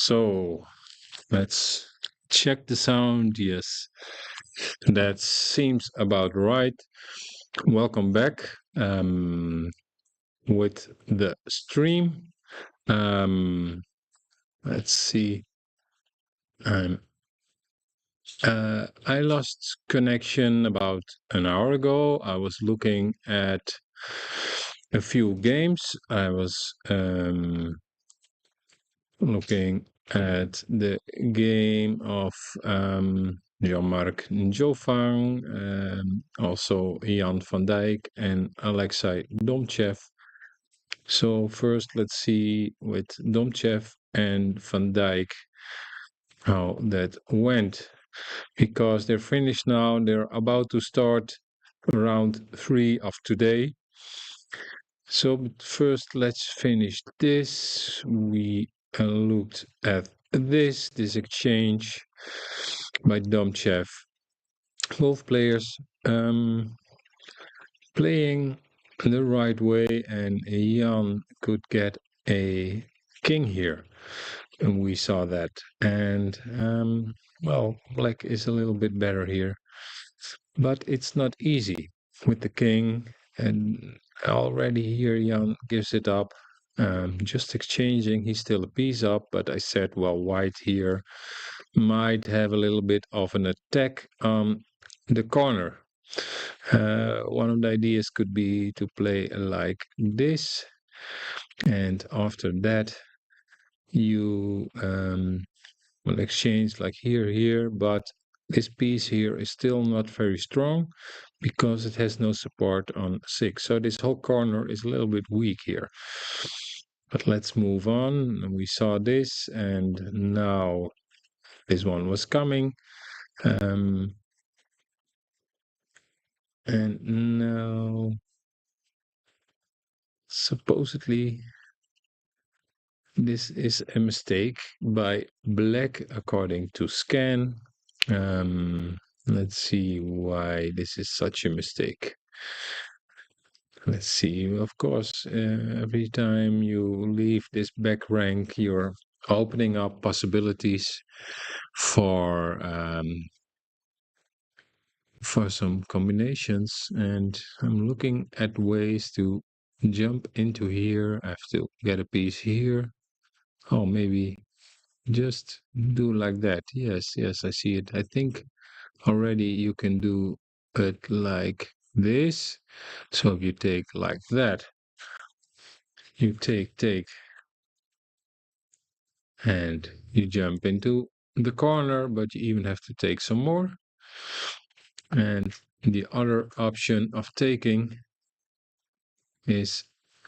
So let's check the sound. Yes, that seems about right. Welcome back with the stream. Um, let's see. Um, I lost connection about an hour ago. I was looking at a few games. I was looking at the game of Jean-Marc Njofang, also Jan van Dijk and Alexei Domchev. So first, let's see with Domchev and van Dijk how that went, because they're finished now. They're about to start round 3 of today. So but first, let's finish this. We looked at this exchange by Domchev. Both players playing the right way, and Jan could get a king here, and we saw that. And well, black is a little bit better here, but it's not easy with the king, and already here Jan gives it up. Just exchanging, he's still a piece up, but I said, well, white here might have a little bit of an attack on the corner. One of the ideas could be to play like this, and after that you will exchange like here, but this piece here is still not very strong because it has no support on 6. So this whole corner is a little bit weak here. But let's move on. We saw this, and now this one was coming. And now supposedly this is a mistake by black according to scan. Let's see why this is such a mistake. Let's see. Of course, every time you leave this back rank, you're opening up possibilities for some combinations, and I'm looking at ways to jump into here. I have to get a piece here. Oh, maybe just do like that. Yes, I see it. I think already you can do it like this. So if you take like that, you take, and you jump into the corner, but you even have to take some more. And the other option of taking is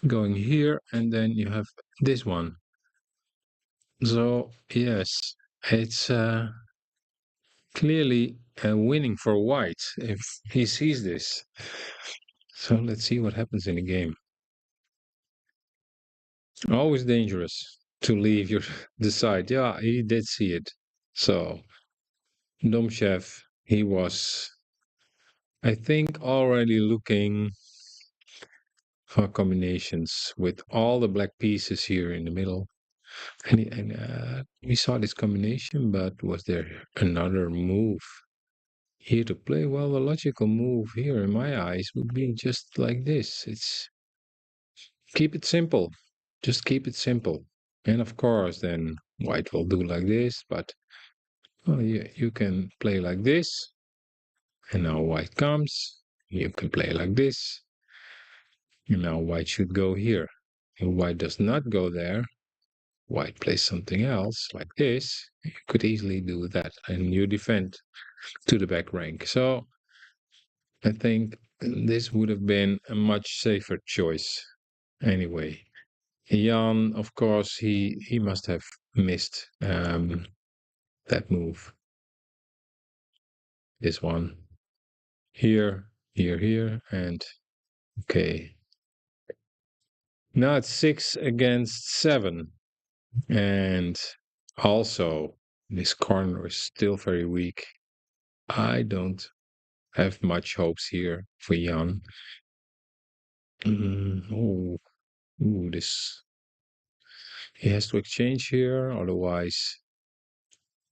going here, and then you have this one. So yes, it's clearly winning for white if he sees this. So let's see what happens in the game. Always dangerous to leave your the side. Yeah, he did see it. So Domchev, he was, I think, already looking for combinations with all the black pieces here in the middle. And we saw this combination, but was there another move here to play? Well, the logical move here, in my eyes, would be just like this. It's keep it simple. Just keep it simple. And of course, then white will do like this, but well, you can play like this. And now white comes. You can play like this. And now white should go here. If white does not go there, white plays something else like this. You could easily do that, and you defend to the back rank. So I think this would have been a much safer choice anyway. Jan, of course, he must have missed that move. This one here, and okay. Now it's 6 against 7, and also this corner is still very weak. I don't have much hopes here for Jan. Oh, this He has to exchange here, otherwise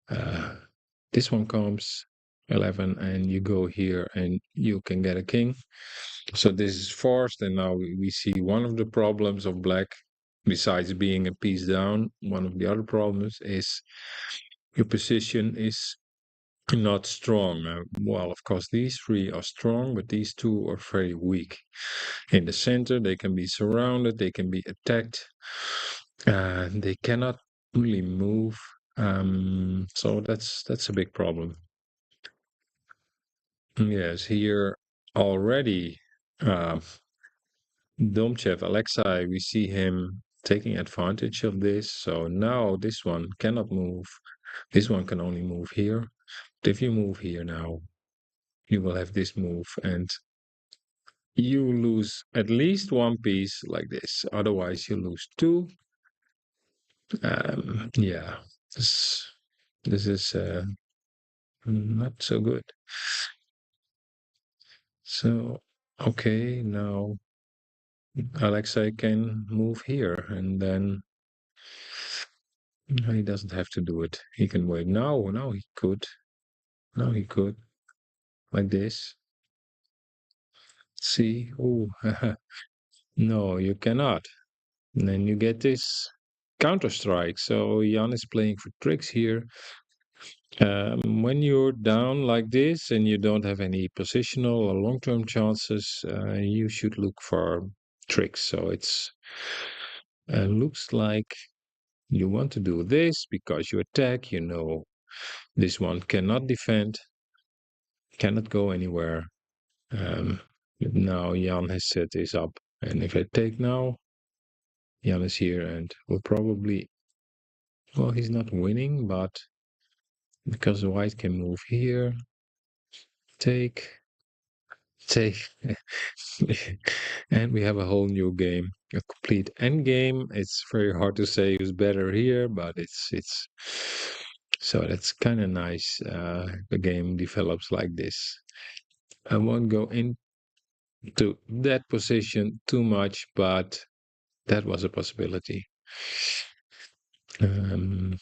uh, this one comes 11 and you go here and you can get a king. So this is forced, and now we see one of the problems of black, besides being a piece down, one of the other problems is your position is not strong. Well, of course, these three are strong, but these two are very weak. In the center, they can be surrounded, they can be attacked, they cannot really move. So that's a big problem. Yes, here already, uh, Domchev, Alexei, we see him taking advantage of this. So now this one cannot move. This one can only move here. But if you move here now, you will have this move, and you lose at least one piece like this. Otherwise, you lose two. Yeah, this this is not so good. So okay, now Alexei can move here, and then he doesn't have to do it. He can wait. Now he could. Now he could like this. See? Oh, no, you cannot. And then you get this counter strike. So Jan is playing for tricks here. When you're down like this and you don't have any positional or long-term chances, you should look for tricks. So it's looks like you want to do this because you attack. You know this one cannot defend, cannot go anywhere. Um, now Jan has set this up, and if I take now, Jan is here and will probably, well, he's not winning, but because white can move here, take, take, and we have a whole new game, a complete end game. It's very hard to say who's better here, but it's so that's kind of nice. The game develops like this. I won't go into that position too much, but that was a possibility. Um,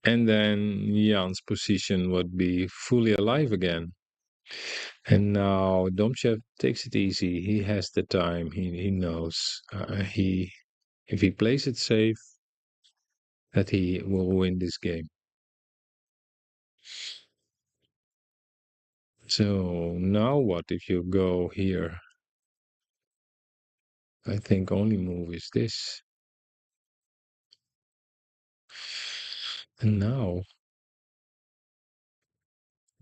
and then Jan's position would be fully alive again. And now Domchev takes it easy. He has the time. He knows. If he plays it safe, that he will win this game. So now what if you go here? I think only move is this. And now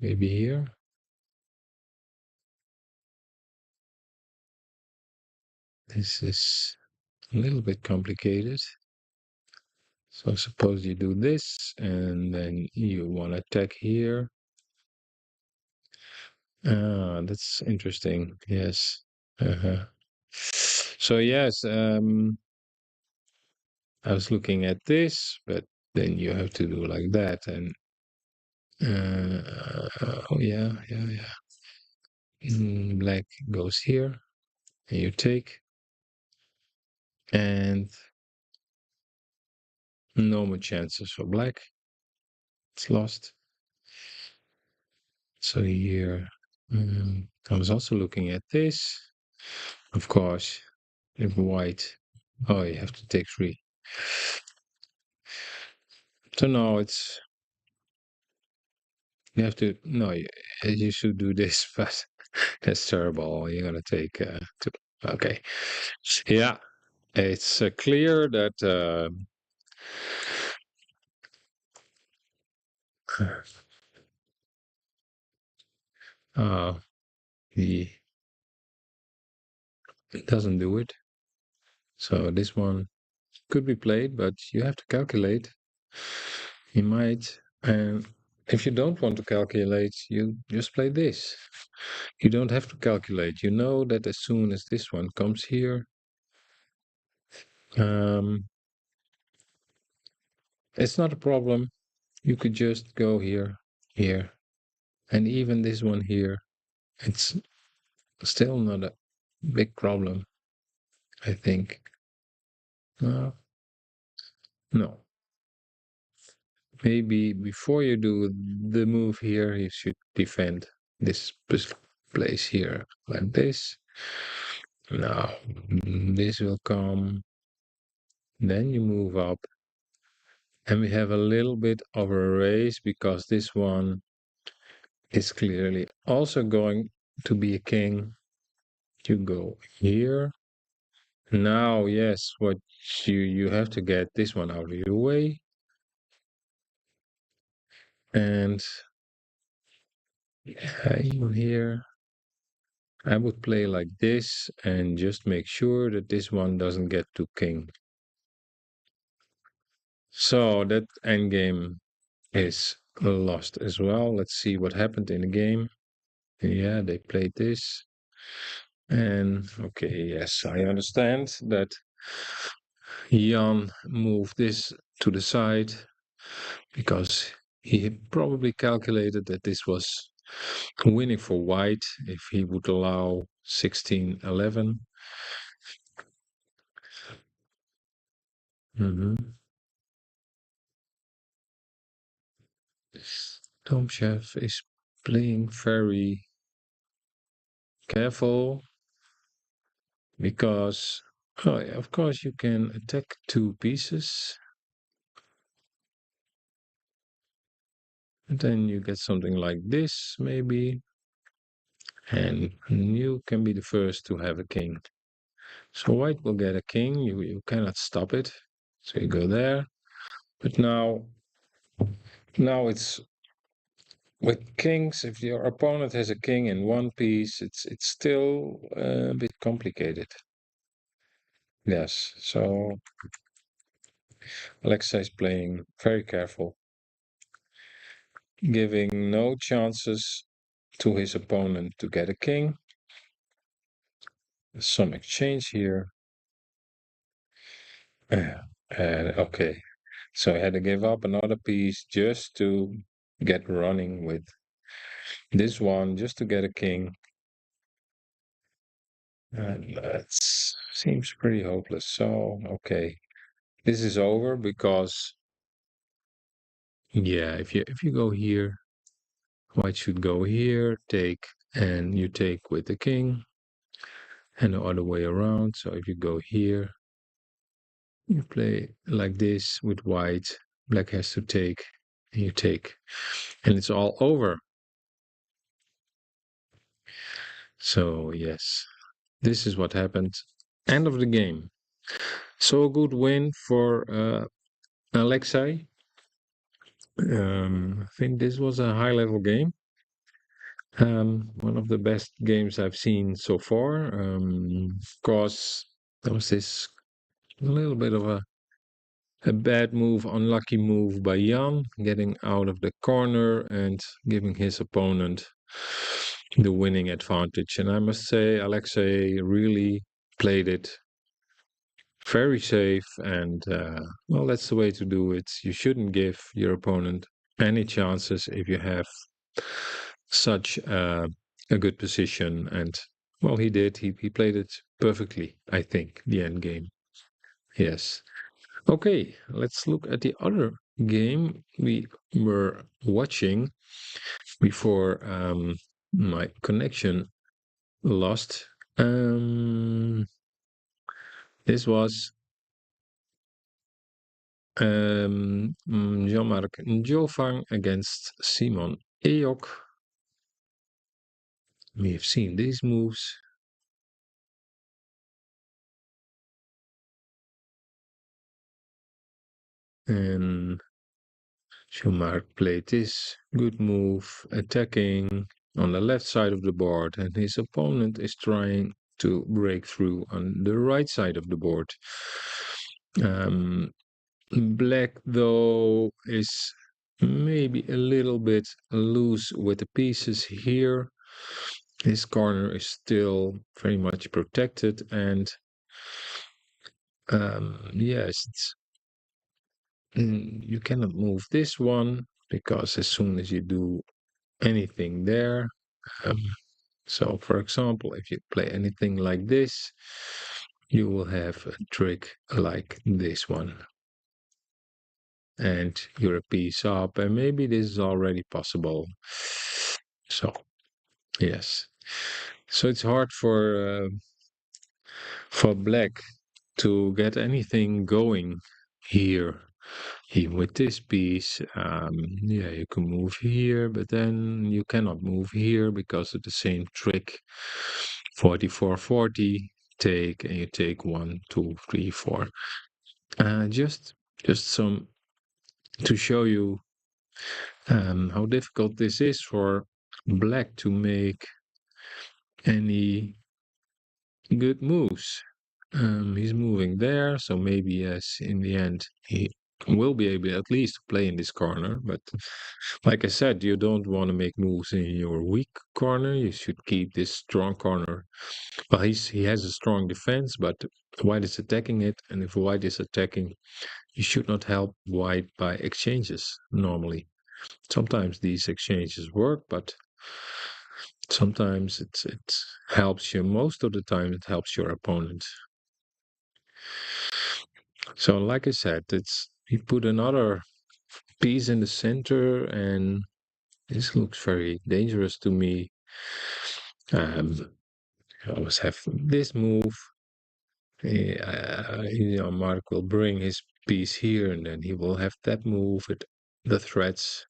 maybe here. This is a little bit complicated. So suppose you do this and then you want to attack here. Ah, that's interesting. Yes. Uh-huh. So yes, I was looking at this, but then you have to do like that, and oh yeah. Black goes here, and you take, and no more chances for black. It's lost. So here, I was also looking at this. Of course, if white, oh, you have to take three. So now it's you have to no, you should do this, but that's terrible. You're gonna take two. Okay, yeah, it's clear that uh, he doesn't do it. So this one could be played, but you have to calculate. He might, and if you don't want to calculate, you just play this. You don't have to calculate. You know that as soon as this one comes here, um, it's not a problem. You could just go here, here, and even this one here. It's still not a big problem, I think. Uh, No, maybe before you do the move here, you should defend this place here like this. Now, this will come. Then you move up. And we have a little bit of a race because this one is clearly also going to be a king. You go here. Now, yes, what you have to get this one out of your way. And even here, I would play like this and just make sure that this one doesn't get to king. So that endgame is lost as well. Let's see what happened in the game. Yeah, they played this. And okay, yes, I understand that Jan moved this to the side because he probably calculated that this was winning for white if he would allow 16-11. Mm-hmm. Tomchev is playing very careful because, oh, yeah, of course, you can attack two pieces. And then you get something like this, maybe. And you can be the first to have a king. So white will get a king. You cannot stop it. So you go there. But now it's with kings. If your opponent has a king in one piece, it's still a bit complicated. Yes. So Alexa is playing very careful, giving no chances to his opponent to get a king. Some exchange here. Okay. So I had to give up another piece just to get running with this one, just to get a king. And that seems pretty hopeless. So, okay. This is over because, yeah, if you go here, white should go here, take, and you take with the king, and the other way around. So if you go here, you play like this with white, black has to take, and you take, and it's all over. So, yes, this is what happened. End of the game. So a good win for Alexei. I think this was a high level game. One of the best games I've seen so far. Of course, there was this little bit of a bad move, unlucky move by Jan, getting out of the corner and giving his opponent the winning advantage. And I must say, Alexei really played it very safe, and well, that's the way to do it. You shouldn't give your opponent any chances if you have such a good position. And well, he did. He played it perfectly, I think, the end game. Yes. Okay, let's look at the other game we were watching before my connection lost. This was Jean-Marc Njolfang against Simon Eyok. We have seen these moves. And Jean-Marc played this good move, attacking on the left side of the board, and his opponent is trying to break through on the right side of the board. Black, though, is maybe a little bit loose with the pieces here. His corner is still very much protected, and yes, you cannot move this one because as soon as you do anything there, um, so for example, if you play anything like this, you will have a trick like this one. and you're a piece up, and maybe this is already possible. So, yes. So it's hard for black to get anything going here. Even with this piece, yeah, you can move here, but then you cannot move here because of the same trick. 4440 take, and you take 1, 2, 3, 4. Just some to show you how difficult this is for black to make any good moves. He's moving there, so maybe yes, in the end he will be able at least to play in this corner. But like I said, you don't want to make moves in your weak corner. You should keep this strong corner. Well, he has a strong defense, but white is attacking it, and if white is attacking, you should not help white by exchanges normally. Sometimes these exchanges work, but sometimes it helps you. Most of the time, it helps your opponent. So, like I said, it's he put another piece in the center, and this looks very dangerous to me. I always have this move. Mark will bring his piece here, and then he will have that move with the threads.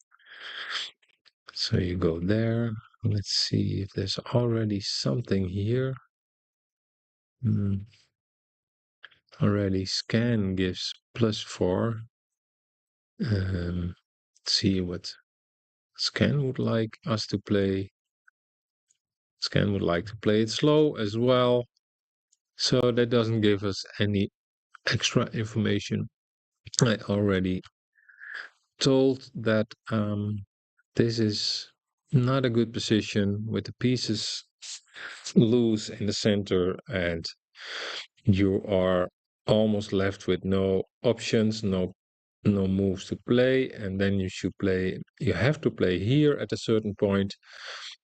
So you go there. Let's see if there's already something here. Already scan gives +4. See what scan would like us to play. Scan would like to play it slow as well. So that doesn't give us any extra information. I already told that this is not a good position with the pieces loose in the center, and you are almost left with no options, no moves to play, and then you have to play here at a certain point,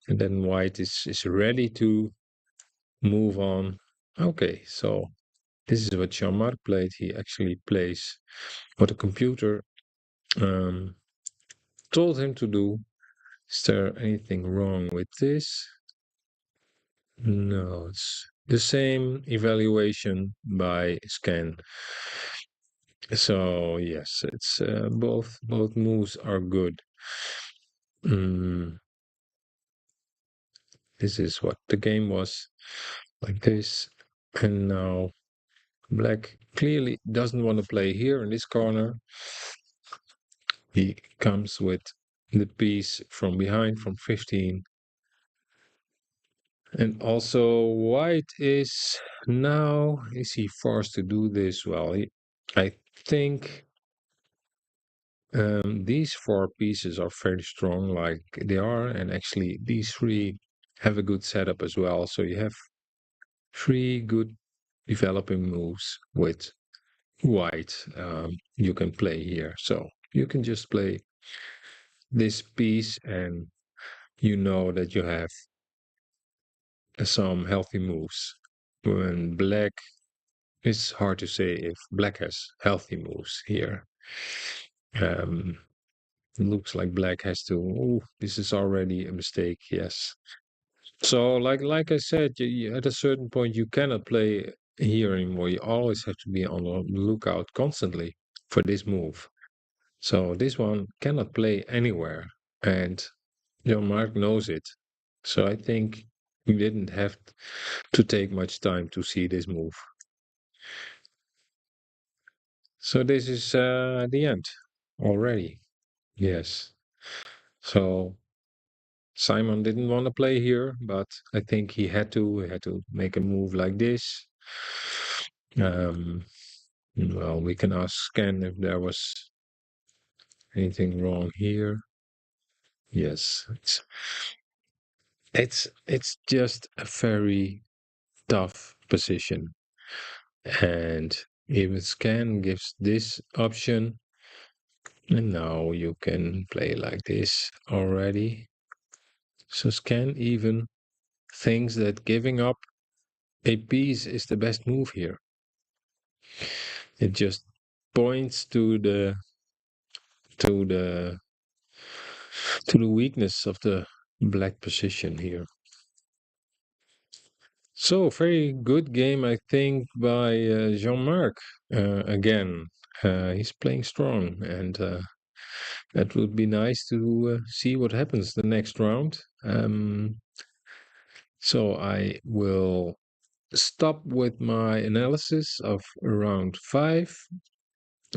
and then white is ready to move on. Okay, so this is what Jean-Marc played. He actually plays what the computer um, told him to do. Is there anything wrong with this? No, it's the same evaluation by scan. So yes, it's both moves are good. This is what the game was, like this, and now black clearly doesn't want to play here in this corner. He comes with the piece from behind from 15. And also white is he forced to do this? Well, I think these 4 pieces are fairly strong like they are, and actually these 3 have a good setup as well. So you have 3 good developing moves with white you can play here. So you can just play this piece, and you know that you have some healthy moves. When black, it's hard to say if black has healthy moves here. Um, looks like black has to. Oh, this is already a mistake. Yes. So, like I said, at a certain point you cannot play here anymore. You always have to be on the lookout constantly for this move. So this one cannot play anywhere, and Mark knows it. So I think we didn't have to take much time to see this move. So this is the end already. Yes. So Simon didn't want to play here, but I think he had to. He had to make a move like this. Um, well, we can ask Scan if there was anything wrong here. Yes, it's just a very tough position, and even Scan gives this option, and now you can play like this already. So Scan even thinks that giving up a piece is the best move here. It just points to the to the weakness of the black position here. So very good game, I think, by Jean-Marc. Again, he's playing strong, and that would be nice to see what happens the next round. So I will stop with my analysis of round five,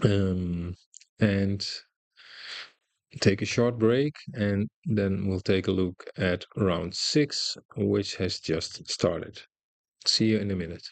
um, and take a short break, and then we'll take a look at round six, which has just started. See you in a minute.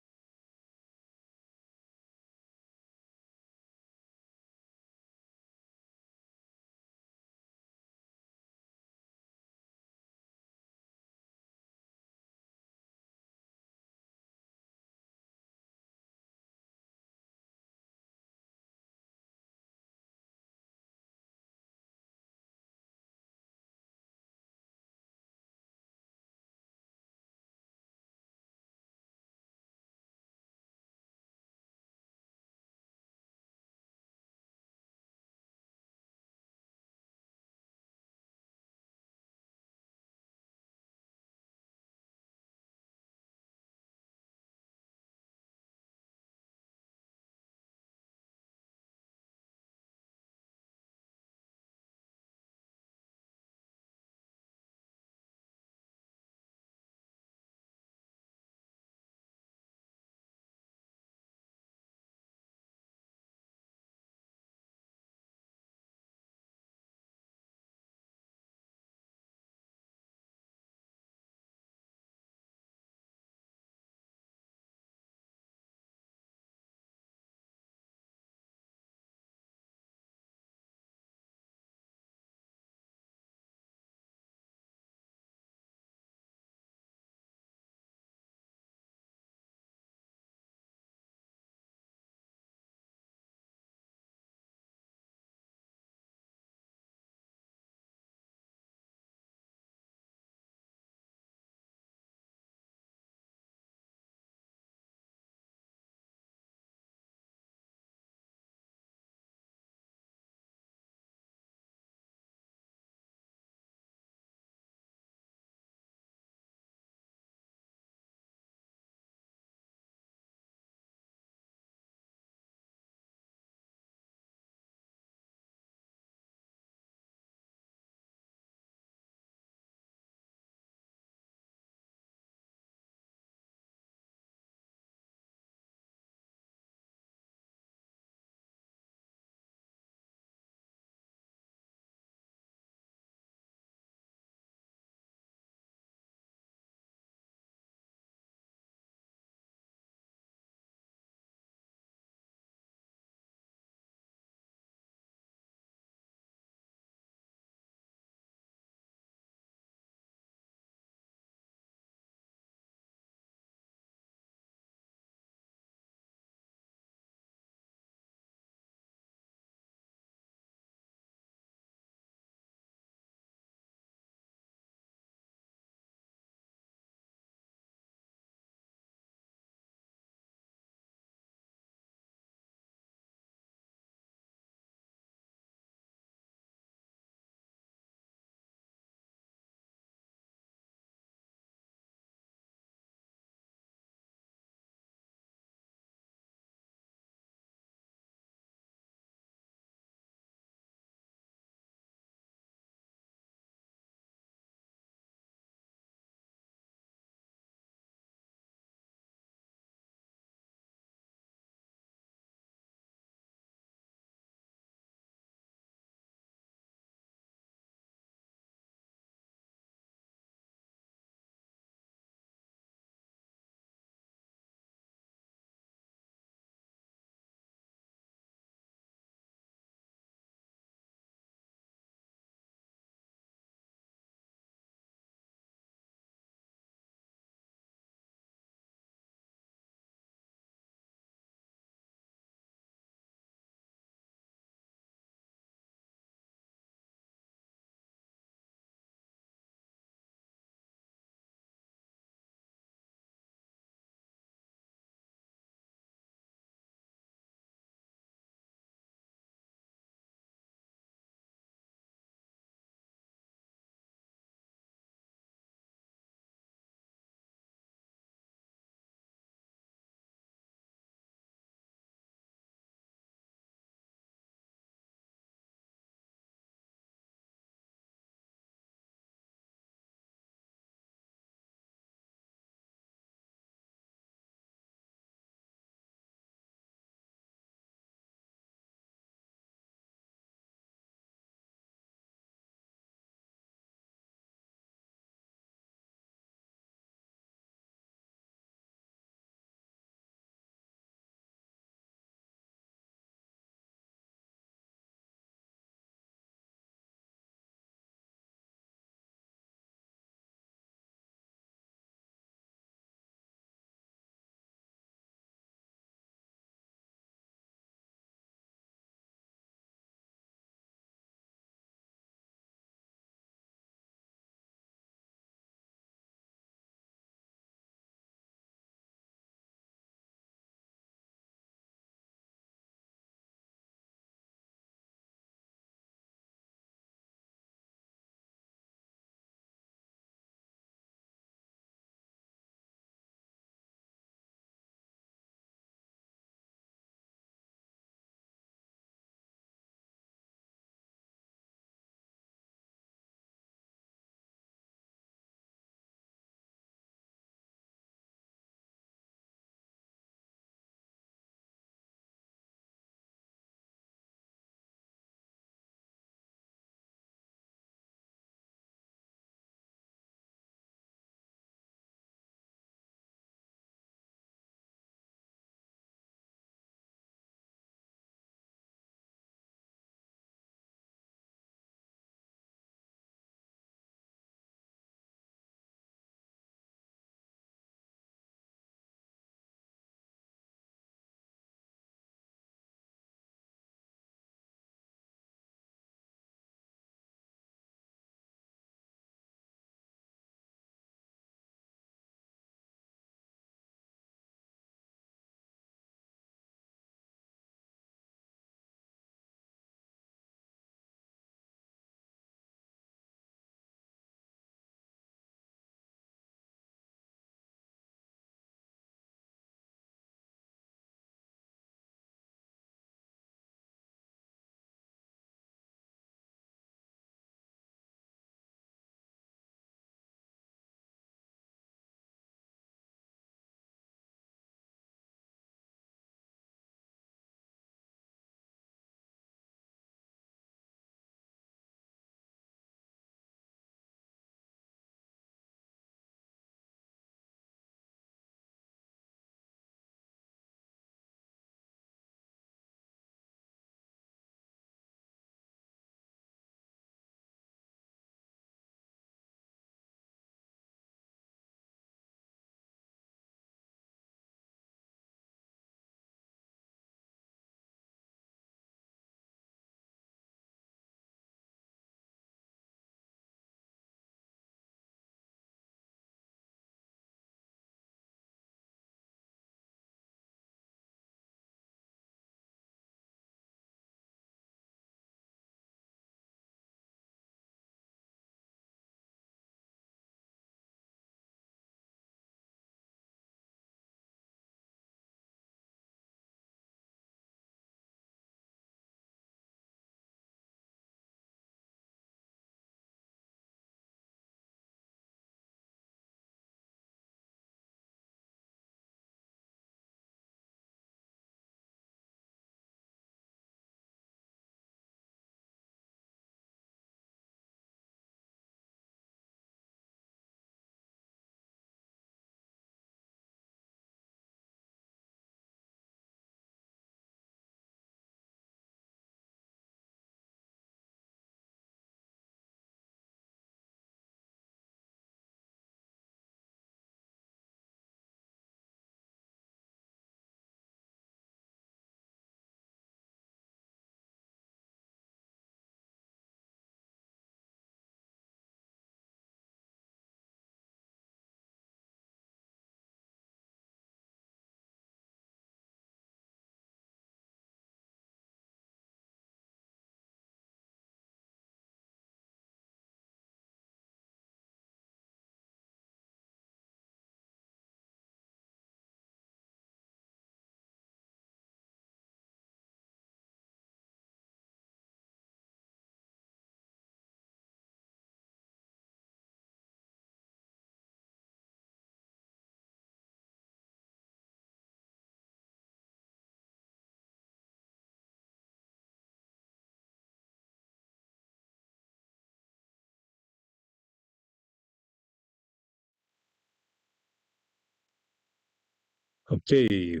Okay,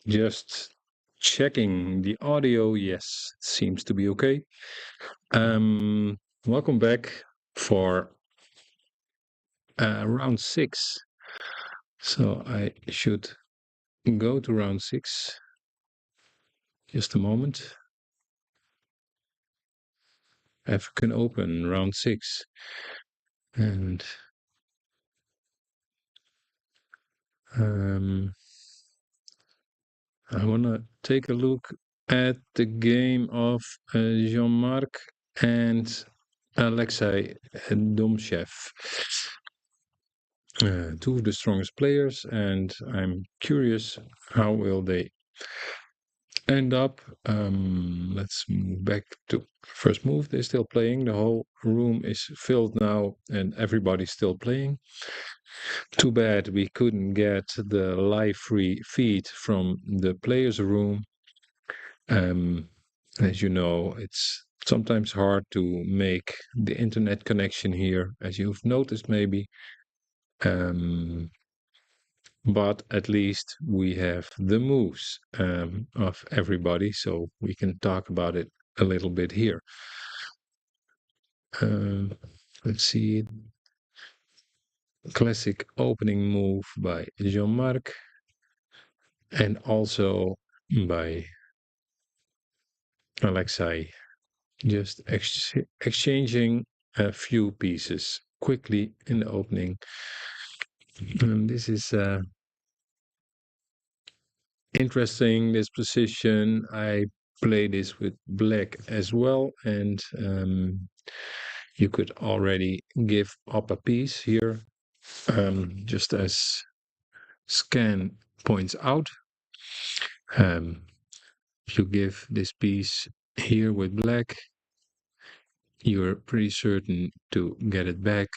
just checking the audio. Yes, it seems to be okay. Welcome back for round six. So I should go to round six. Just a moment. African Open, round six. And um, I want to take a look at the game of Jean-Marc and Alexei Domchev. Two of the strongest players, and I'm curious how will they end up. Let's move back to first move. They're still playing. The whole room is filled now, and everybody's still playing. Too bad we couldn't get the live free feed from the players' room. Um, as you know, it's sometimes hard to make the internet connection here, as you've noticed maybe. Um, but at least we have the moves of everybody, so we can talk about it a little bit here. Um, let's see, classic opening move by Jean-Marc and also by Alexei, just exchanging a few pieces quickly in the opening. And this is interesting, this position. I play this with black as well, and you could already give up a piece here, just as Scan points out. If you give this piece here with black, you're pretty certain to get it back.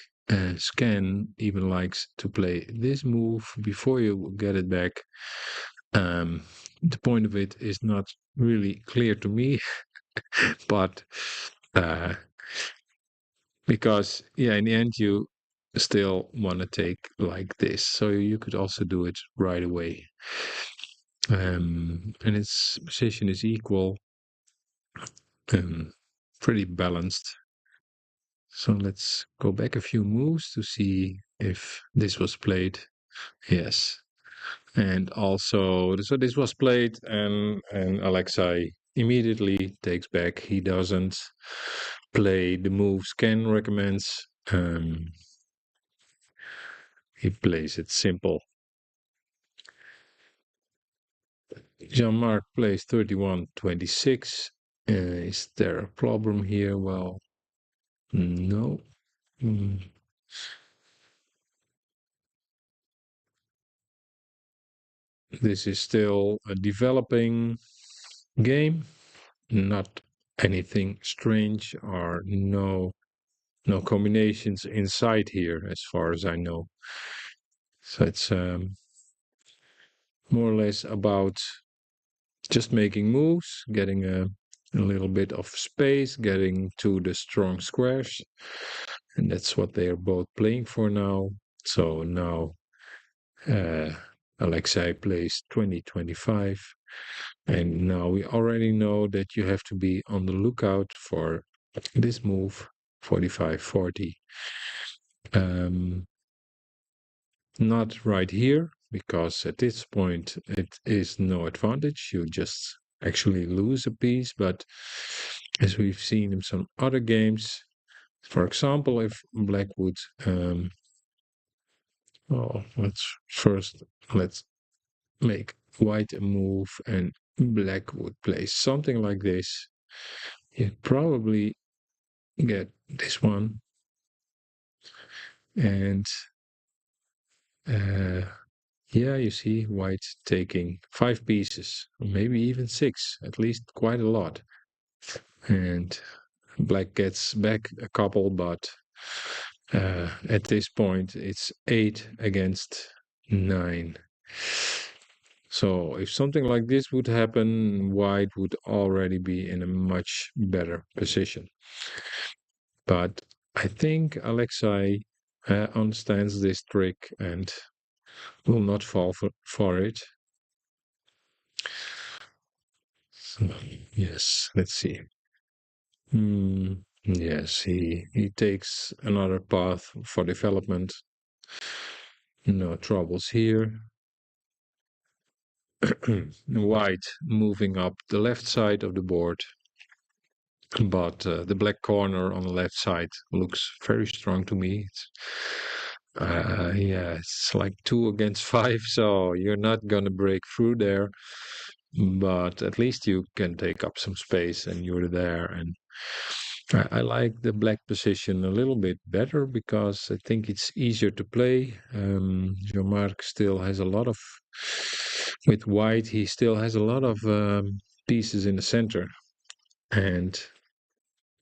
Scan even likes to play this move before you get it back. The point of it is not really clear to me, but uh, because yeah, in the end you still want to take like this, so you could also do it right away. And its position is equal, pretty balanced. So let's go back a few moves to see if this was played. Yes. And also, so this was played, and Alexei immediately takes back. He doesn't play the moves Ken recommends. He plays it simple. Jean-Marc plays 31-26. Is there a problem here? Well, no. Mm. This is still a developing game, not anything strange or no combinations inside here as far as I know. So it's more or less about just making moves, getting a little bit of space, getting to the strong squares, and that's what they are both playing for now. So now uh, Alexei plays 20-25, and now we already know that you have to be on the lookout for this move 45-40. Not right here, because at this point it is no advantage. You just actually lose a piece. But as we've seen in some other games, for example, if black would, oh, let's make white a move and black would play something like this, you'd probably get this one. And yeah, you see white taking 5 pieces, or maybe even 6, at least quite a lot. And black gets back a couple, but at this point it's 8 against 9. So if something like this would happen, white would already be in a much better position. But I think Alexei understands this trick and will not fall for it. So, yes, let's see. Hmm, yes, he takes another path for development. No troubles here. White moving up the left side of the board, but the black corner on the left side looks very strong to me. Yeah, it's like 2 against 5, so you're not gonna break through there, but at least you can take up some space and you're there. And I like the black position a little bit better because I think it's easier to play. Jean-Marc still has a lot of, with white, he still has a lot of pieces in the center. And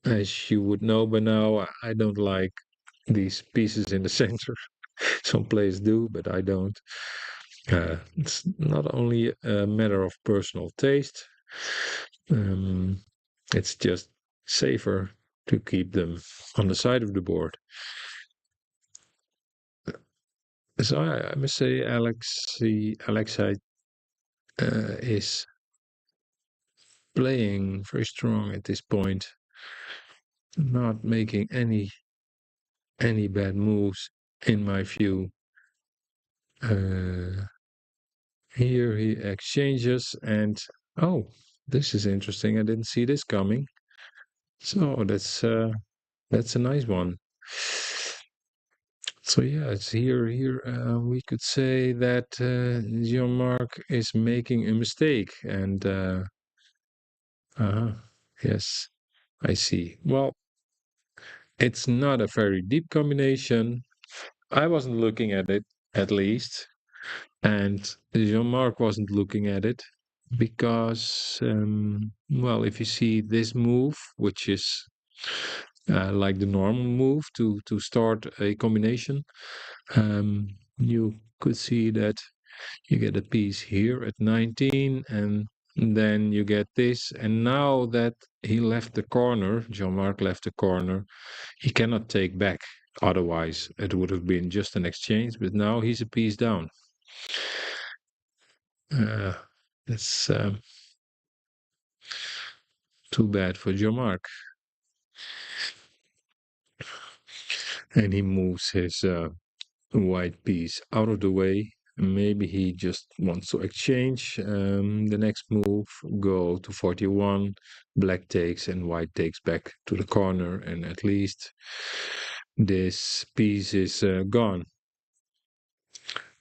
as you would know by now, I don't like these pieces in the center. Some players do, but I don't. It's not only a matter of personal taste, um, it's just safer to keep them on the side of the board. So I must say, Alexei is playing very strong at this point, not making any bad moves in my view. Uh, Here he exchanges and oh, this is interesting. I didn't see this coming. So that's a nice one. So yeah, it's here we could say that Jean-Marc is making a mistake and uh yes, I see. Well, it's not a very deep combination. I wasn't looking at it at least, and Jean-Marc wasn't looking at it because, well, if you see this move, which is like the normal move to start a combination, you could see that you get a piece here at 19, and then you get this. And now that he left the corner, Jean-Marc left the corner, he cannot take back. Otherwise, it would have been just an exchange. But now he's a piece down. Uh, it's too bad for Jean-Marc. And he moves his white piece out of the way. Maybe he just wants to exchange. The next move, go to 41. Black takes and white takes back to the corner, and at least this piece is gone.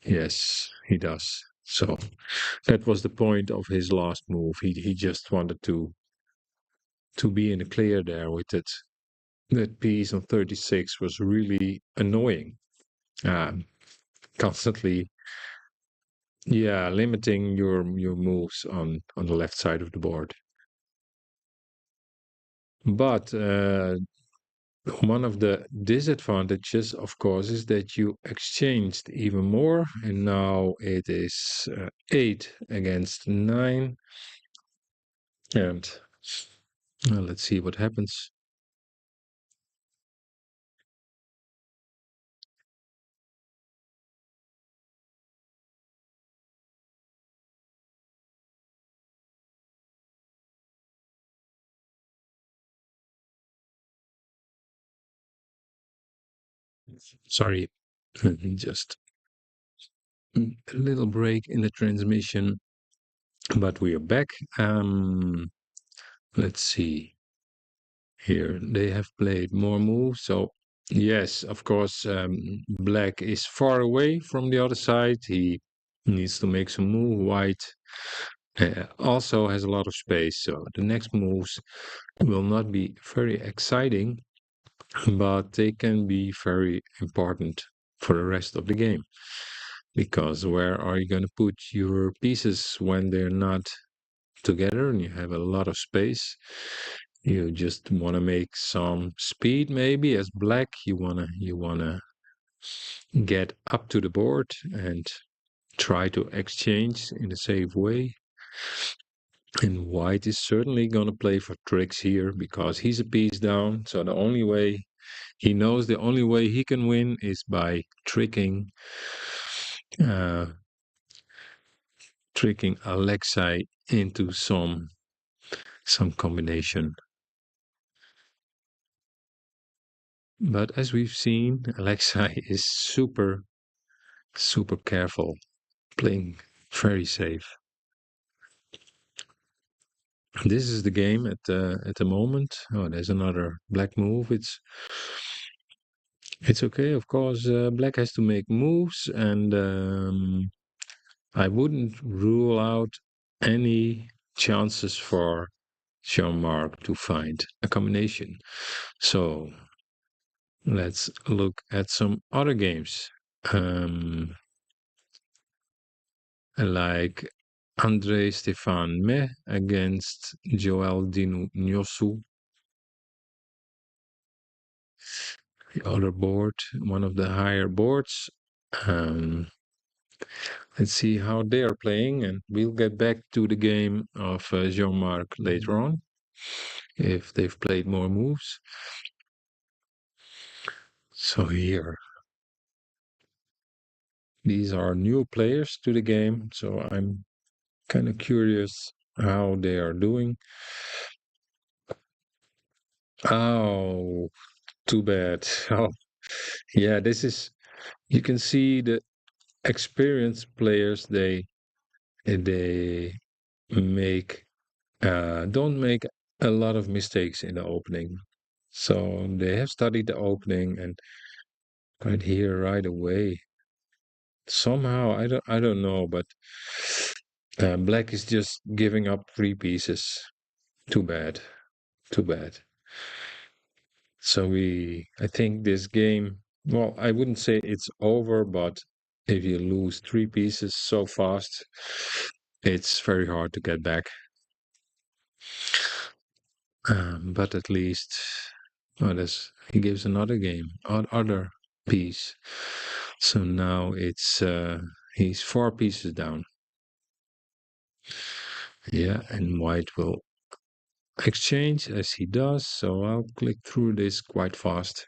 Yes, he does. So that was the point of his last move. He just wanted to be in the clear there with it. That piece on 36 was really annoying. Um, Constantly, yeah, limiting your moves on the left side of the board. But one of the disadvantages, of course, is that you exchanged even more, and now it is 8 against 9. And let's see what happens. Sorry, just a little break in the transmission, but we are back. Let's see. Here they have played more moves. So yes, of course, black is far away from the other side. He needs to make some move. White also has a lot of space. So the next moves will not be very exciting, but they can be very important for the rest of the game. Because where are you going to put your pieces when they're not together and you have a lot of space? You just want to make some speed maybe as black. You wanna get up to the board and try to exchange in a safe way. And white is certainly gonna play for tricks here because he's a piece down. So the only way he knows the only way he can win is by tricking uh tricking Alexei into some combination. But as we've seen, Alexei is super careful, playing very safe. This is the game at the moment. Oh, there's another black move. It's okay, of course. Black has to make moves, and I wouldn't rule out any chances for Jean-Marc to find a combination. So let's look at some other games. Like André Stéphane Meh against Joel Dinu Nyosu. The other board, one of the higher boards. Um, let's see how they are playing, and we'll get back to the game of Jean-Marc later on, if they've played more moves. So here, these are new players to the game, so I'm kind of curious how they are doing. Oh, too bad. Oh, yeah, this is, you can see the experienced players, they make don't make a lot of mistakes in the opening. So they have studied the opening and right here right away. Somehow I don't know, but black is just giving up three pieces. Too bad. Too bad. So I think this game, well, I wouldn't say it's over, but if you lose three pieces so fast, it's very hard to get back. But at least, oh, he gives another game, other piece. So now he's four pieces down. Yeah, and white will exchange as he does. So I'll click through this quite fast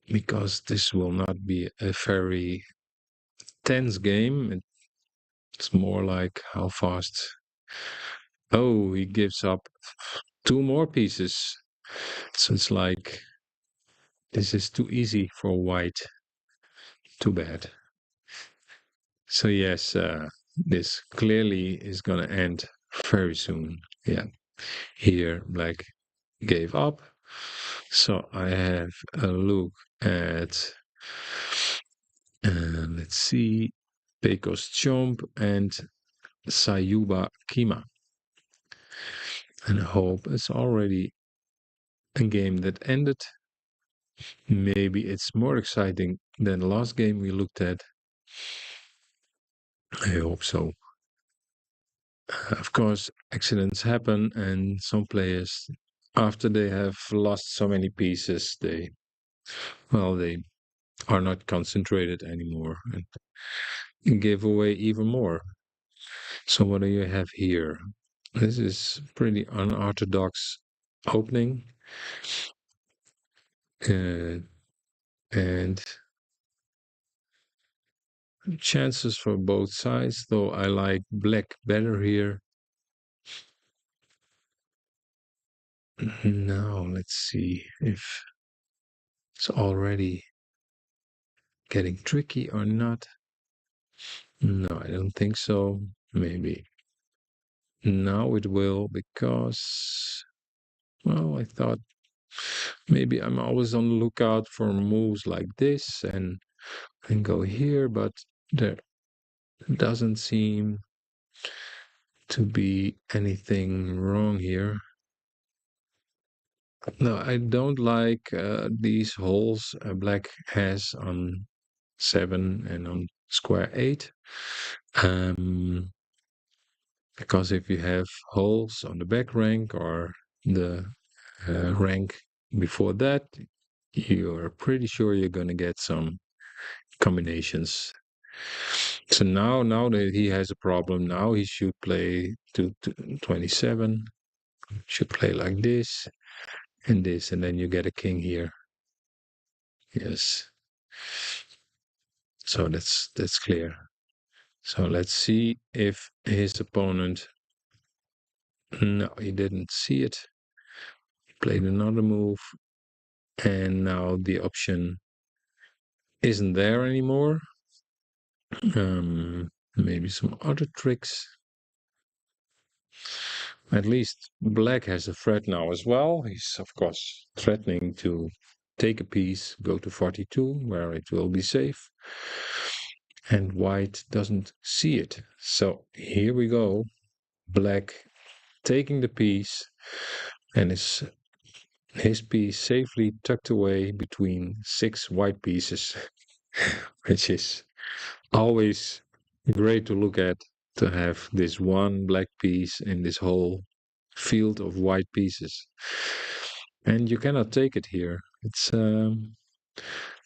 because this will not be a very tense game. It's more like how fast. Oh, he gives up two more pieces. So it's like this is too easy for white. Too bad. So yes, this clearly is gonna end very soon. Yeah, here black gave up. So I have a look at, let's see, Pecos Chomp and Sayuba Kima. And I hope it's already a game that ended. Maybe it's more exciting than the last game we looked at. I hope so. Of course, accidents happen, and some players, after they have lost so many pieces, they are not concentrated anymore and give away even more. So what do you have here? This is pretty unorthodox opening, uh, and chances for both sides. Though I like black better here. Now let's see if it's already getting tricky or not. No, I don't think so. Maybe. Now it will because, well, I thought maybe I'm always on the lookout for moves like this and go here, but there doesn't seem to be anything wrong here. No, I don't like these holes black has on 7 and on square 8. Because if you have holes on the back rank or the rank before that, you're pretty sure you're going to get some combinations. So now that he has a problem, now he should play to 27, should play like this, and then you get a king here. Yes. So that's clear. So let's see if his opponent. No, he didn't see it. He played another move, and now the option isn't there anymore. Maybe some other tricks. At least black has a threat now as well. He's, of course, threatening to take a piece, go to 42, where it will be safe. And white doesn't see it. So here we go. Black taking the piece, and his piece safely tucked away between 6 white pieces, which is always great to look at, to have this one black piece in this whole field of white pieces. And you cannot take it here. It's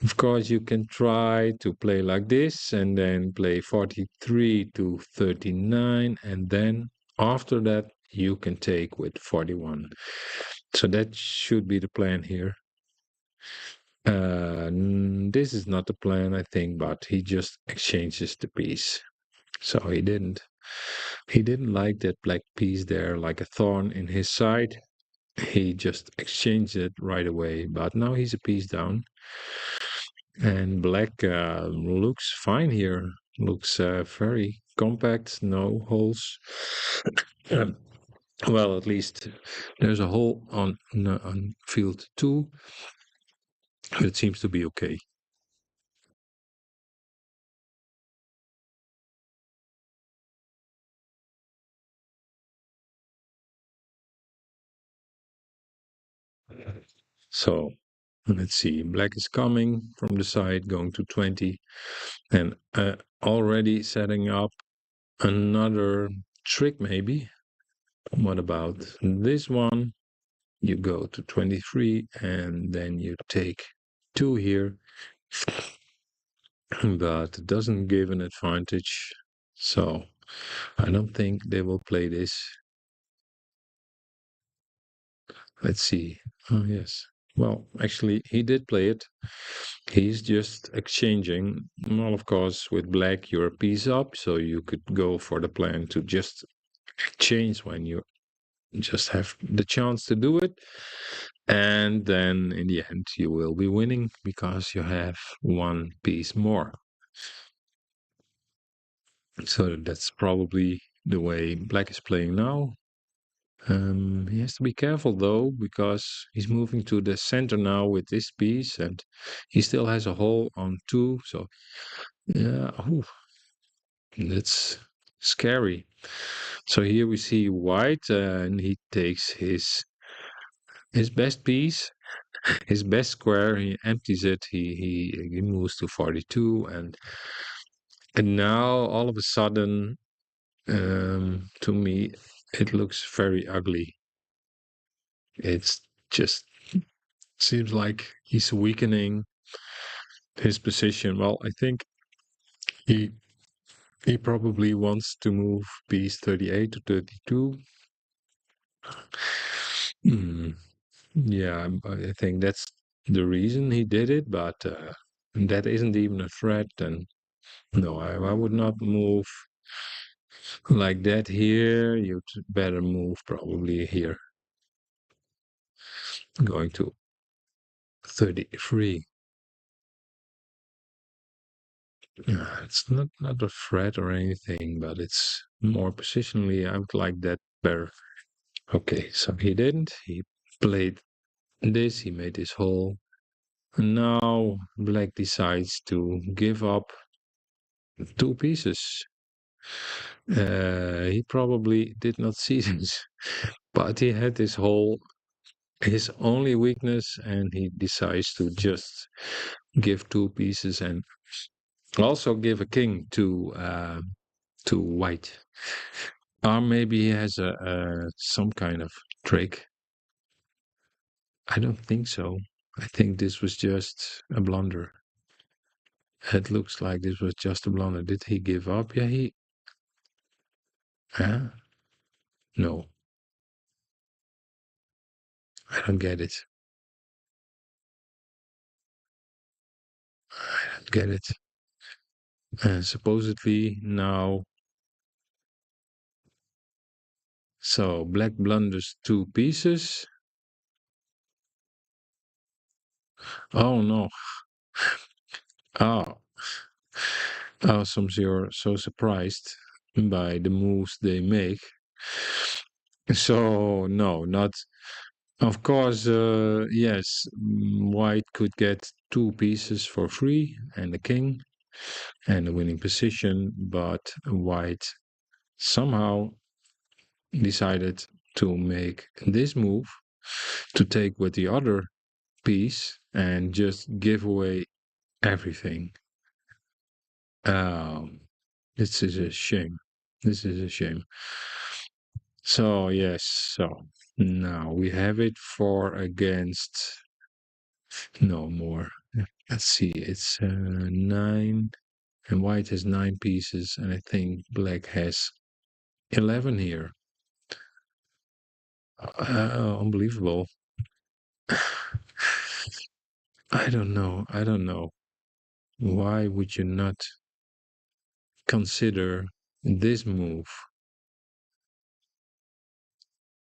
of course you can try to play like this and then play 43 to 39, and then after that you can take with 41. So that should be the plan here. This is not the plan, I think, but he just exchanges the piece. So he didn't like that black piece there, like a thorn in his side. He just exchanged it right away, but now he's a piece down. And black looks fine here. Looks very compact, no holes. Um, well, at least there's a hole on, no, on field 2, but it seems to be okay. So let's see. Black is coming from the side, going to 20, and already setting up another trick, maybe. What about this one? You go to 23, and then you take 2 here, but it doesn't give an advantage. So I don't think they will play this. Let's see. Oh, yes. Well, actually, he did play it. He's just exchanging. Well, of course, with black, you're a piece up, so you could go for the plan to just change when you just have the chance to do it. And then in the end, you will be winning because you have one piece more. So that's probably the way black is playing now. He has to be careful though, because he's moving to the center now with this piece, and he still has a hole on 2. So yeah, ooh, that's scary. So here we see white, and he takes his best piece, his best square. He empties it. He moves to 42, and now all of a sudden, to me, it looks very ugly. It's just seems like he's weakening his position. Well, I think he he probably wants to move piece 38 to 32. Hmm. Yeah, I think that's the reason he did it, but that isn't even a threat. And no, I would not move like that here. You'd better move probably here, going to 33. Yeah, it's not a threat or anything, but it's more positionally. I would like that better. Okay, so he didn't. He played this. He made this hole. And now black decides to give up 2 pieces. He probably did not see this, but he had this hole, his only weakness, and he decides to just give 2 pieces and also give a king to white. Or maybe he has a some kind of trick. I don't think so. I think this was just a blunder. It looks like this was just a blunder. Did he give up? Yeah, he. Huh? No, I don't get it. I don't get it. And supposedly now, so black blunders two pieces. Oh no. Oh, awesome. You're so surprised by the moves they make. So, no, not. Of course, yes, white could get two pieces for free and a king and a winning position, but white somehow decided to make this move to take with the other piece and just give away everything. Um, this is a shame. This is a shame. So, yes, so now we have it for against no more. Let's see, it's nine, and white has nine pieces, and I think black has 11 here. Unbelievable. I don't know. I don't know. Why would you not consider this move?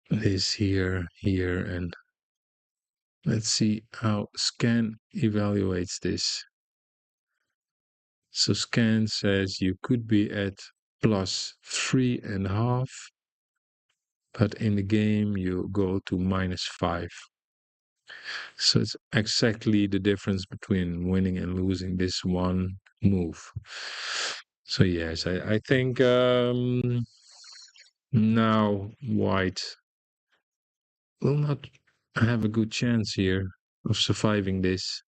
This here, and let's see how Scan evaluates this. So Scan says you could be at plus 3.5, but in the game you go to -5. So it's exactly the difference between winning and losing this one move. So yes, I think now white will not have a good chance here of surviving this.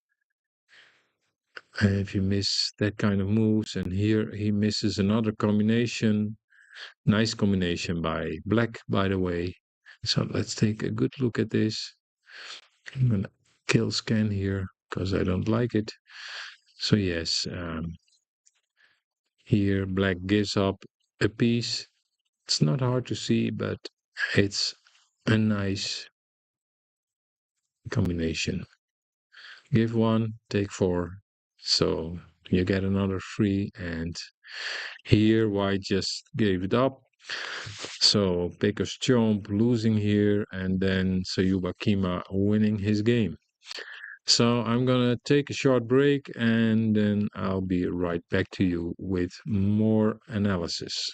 If you miss that kind of moves, and here he misses another combination, nice combination by black, by the way. So let's take a good look at this. I'm gonna kill Scan here because I don't like it. So yes, here black gives up a piece. It's not hard to see, but it's a nice combination. Give one, take four. So you get another three, and here white just gave it up. So Pekos Chomp losing here, and then Sayuba Kima winning his game. So I'm gonna take a short break, and then I'll be right back to you with more analysis.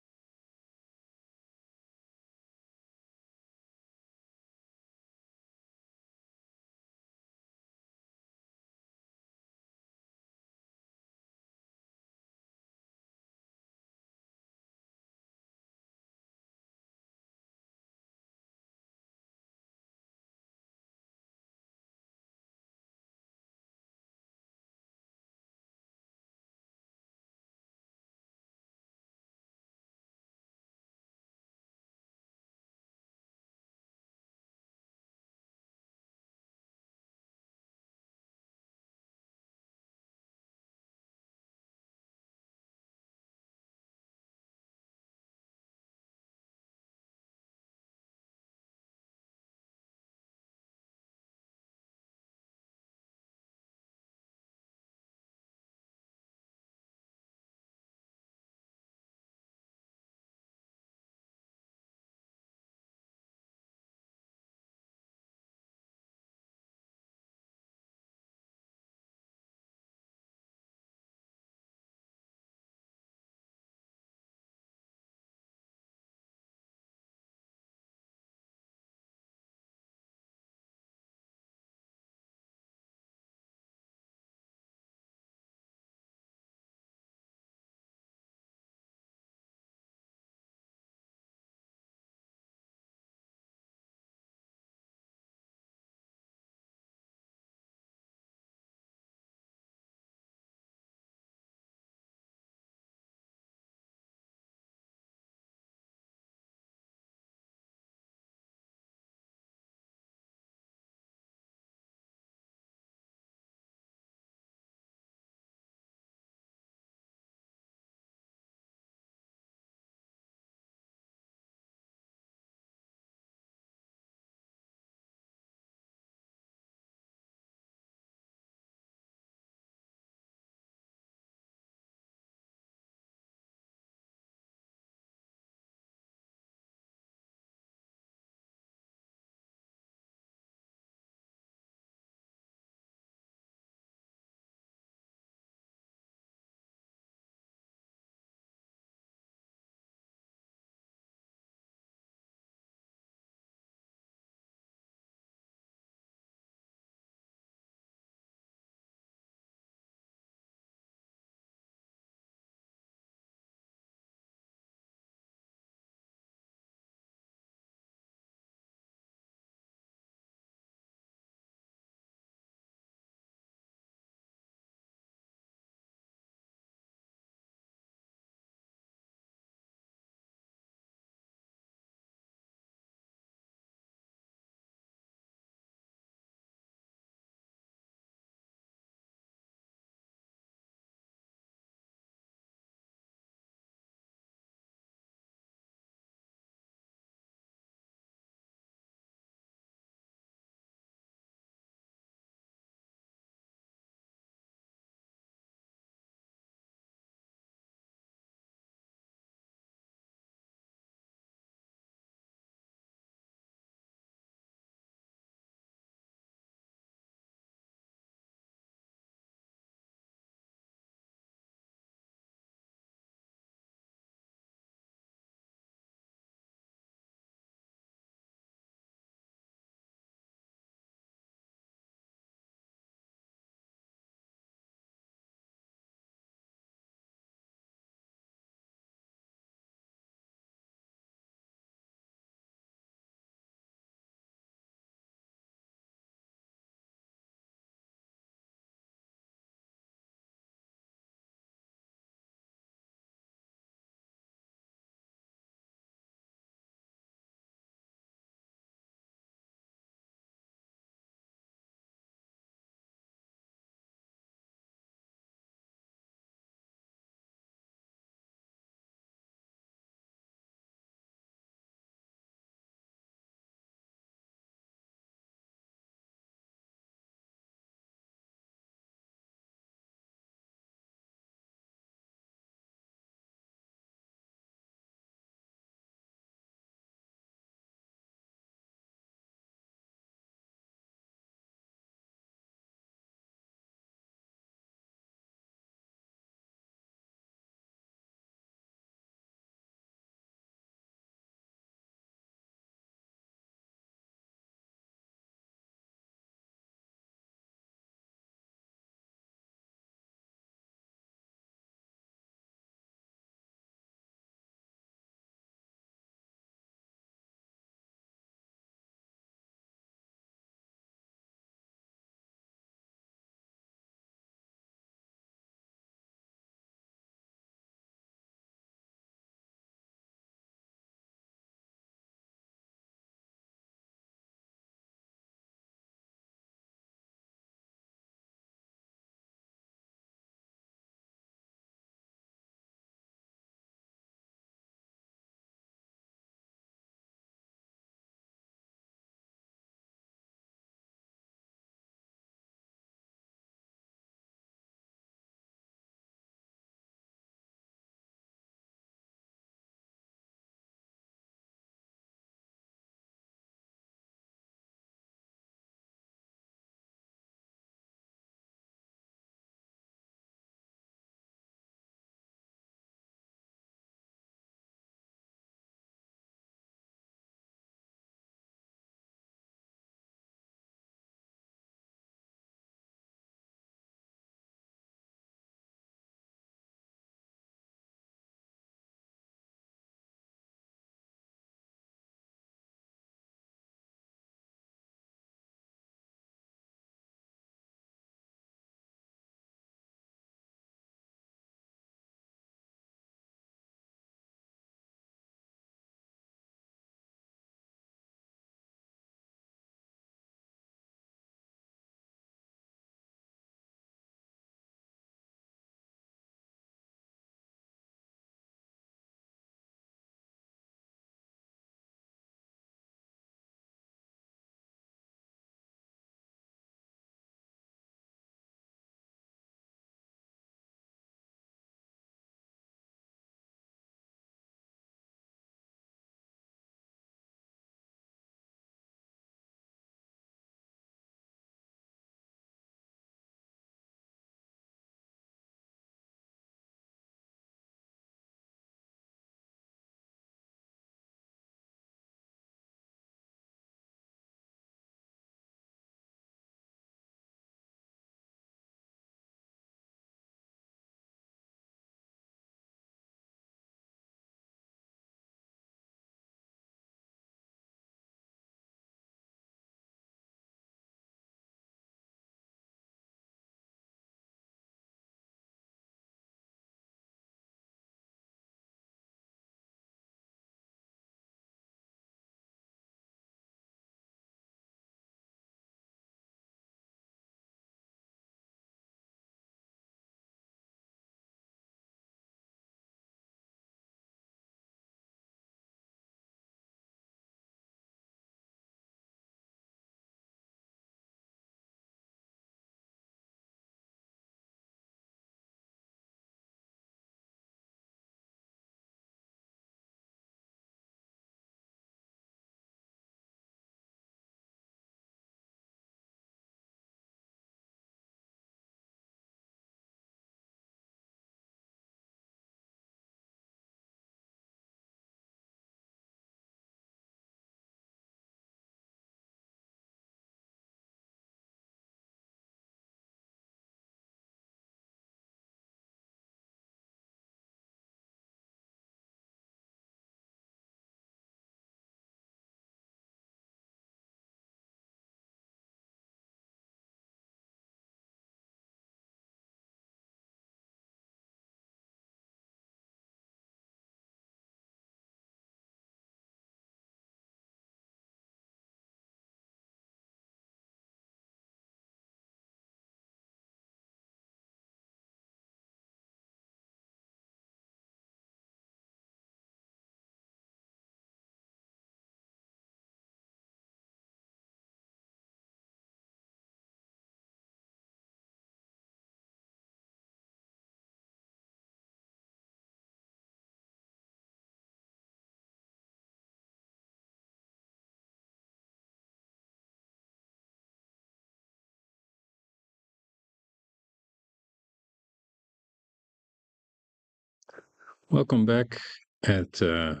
Welcome back at the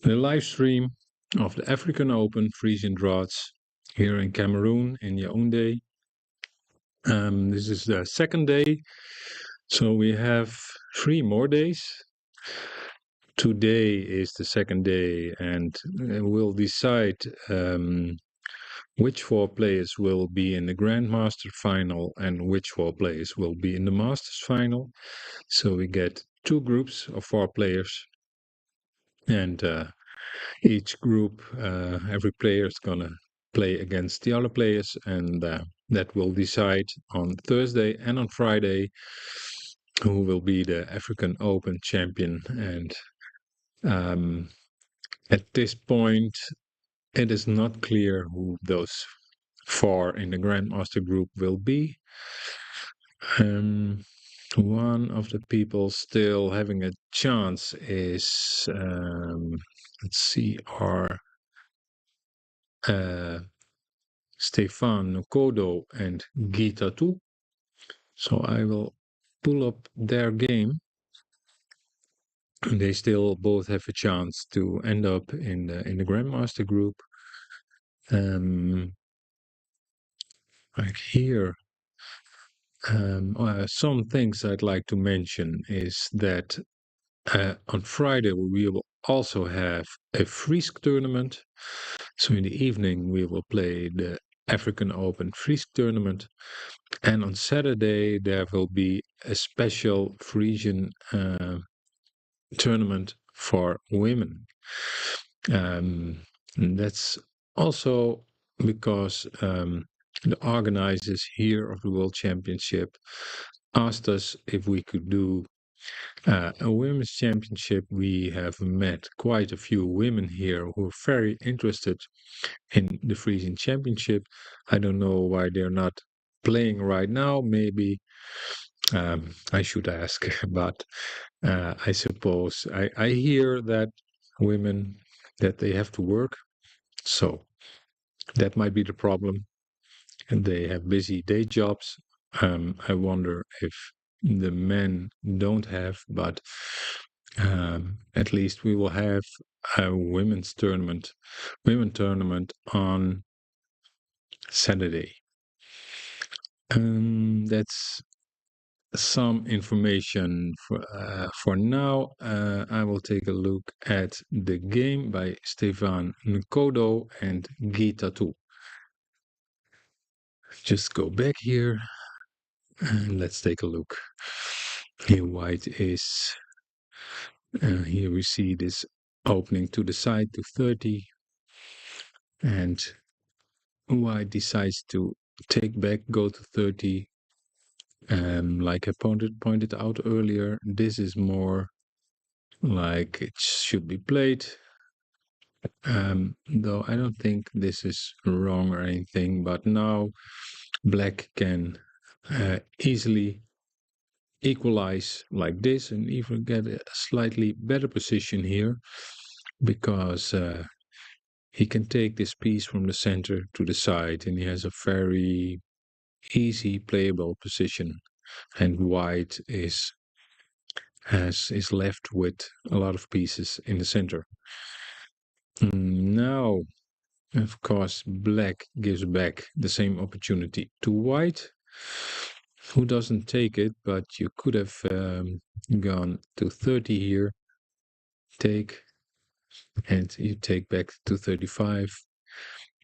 live stream of the African Open Frisian Draughts here in Cameroon in Yaoundé. This is the second day, so we have 3 more days. Today is the second day, and we'll decide which 4 players will be in the Grandmaster final and which 4 players will be in the Masters final. So we get 2 groups of 4 players, and each group, every player is gonna play against the other players, and that will decide on Thursday and on Friday who will be the African Open champion. And at this point, it is not clear who those 4 in the Grandmaster group will be. One of the people still having a chance is, let's see, our Stefan Nokodo and Gita too. So I will pull up their game. They still both have a chance to end up in the Grandmaster group. Like here, some things I'd like to mention is that on Friday we will also have a Frisk tournament. So in the evening we will play the African Open Frisk tournament. And on Saturday, there will be a special Frisian tournament for women. And that's also because the organizers here of the World Championship asked us if we could do a women's championship. We have met quite a few women here who are very interested in the Frisian championship. I don't know why they're not playing right now. Maybe I should ask, but I suppose I hear that women that they have to work, so that might be the problem, and they have busy day jobs. I wonder if the men don't have, but at least we will have a women tournament on Saturday. That's some information for now. I will take a look at the game by Stefan Nkodo and Gita too. Just go back here and let's take a look. Here white is, here we see this opening to the side to 30, and white decides to take back, go to 30. Like I pointed out earlier, this is more like it should be played. Though I don't think this is wrong or anything, but now black can easily equalize like this and even get a slightly better position here, because he can take this piece from the center to the side and he has a very easy playable position, and white is left with a lot of pieces in the center. Now, of course, black gives back the same opportunity to white, who doesn't take it, but you could have gone to 30 here, take, and you take back to 35,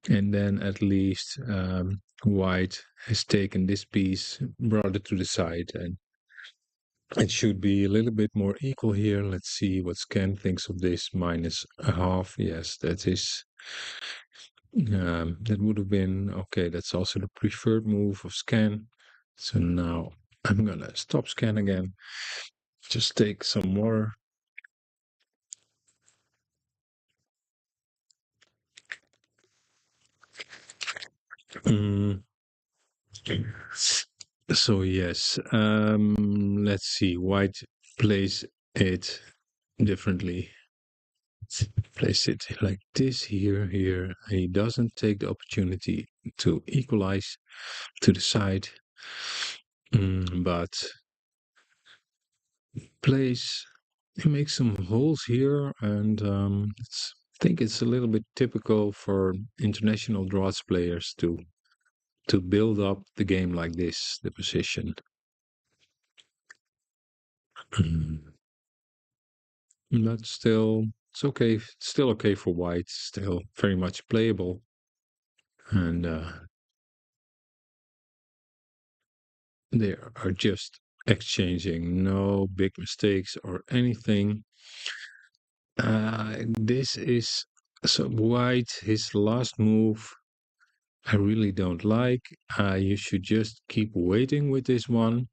and then at least white has taken this piece, brought it to the side, and it should be a little bit more equal here. Let's see what Scan thinks of this. Minus a half. Yes, that is. That would have been okay. That's also the preferred move of Scan. So now I'm gonna stop Scan again. Just take some more. Mm. So yes, let's see. White plays it differently. Place it like this here. He doesn't take the opportunity to equalize to the side, but plays he makes some holes here, and I think it's a little bit typical for international draughts players to build up the game like this, the position. But still, it's okay. It's still okay for white. Still very much playable, and they are just exchanging. No big mistakes or anything. This is so white. His last move, I really don't like. You should just keep waiting with this one,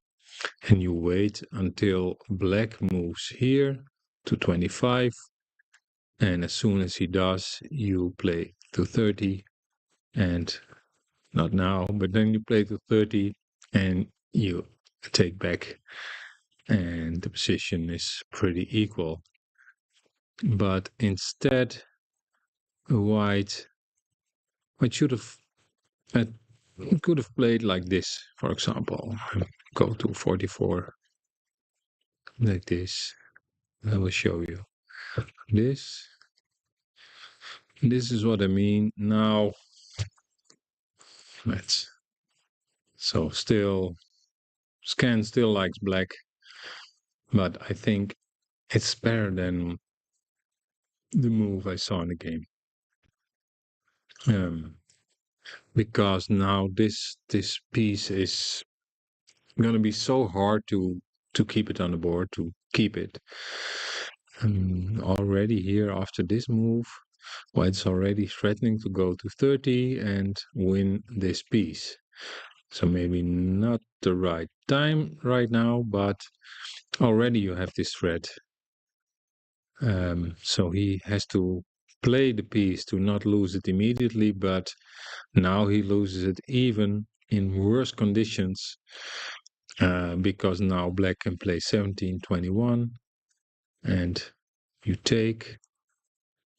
and you wait until black moves here to 25, and as soon as he does, you play to 30, and not now, but then you play to 30, and you take back, and the position is pretty equal. But instead, white, white should have uh, could have played like this, for example. Go to 44 like this. I will show you this. This is what I mean. Now, let's. So still, Scan still likes black, but I think it's better than the move I saw in the game. Um, because now this piece is gonna be so hard to keep it on the board, to keep it. Already here after this move, white's already threatening to go to 30 and win this piece. So maybe not the right time right now, but already you have this threat. So he has to play the piece to not lose it immediately, but now he loses it even in worse conditions, because now black can play 17-21, and you take,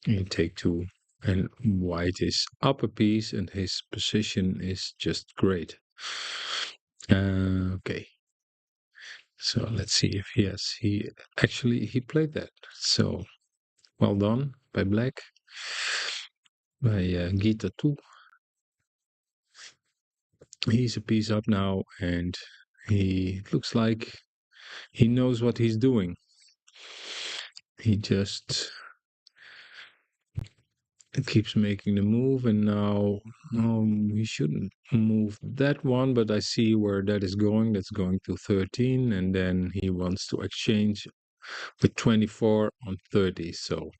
you take two, and white is up a piece, and his position is just great. Okay. So let's see if yes, he actually he played that. So well done by black, by Gita too. He's a piece up now, and he looks like he knows what he's doing. He just keeps making the move, and now he shouldn't move that one, but I see where that is going. That's going to 13, and then he wants to exchange with 24 on 30. So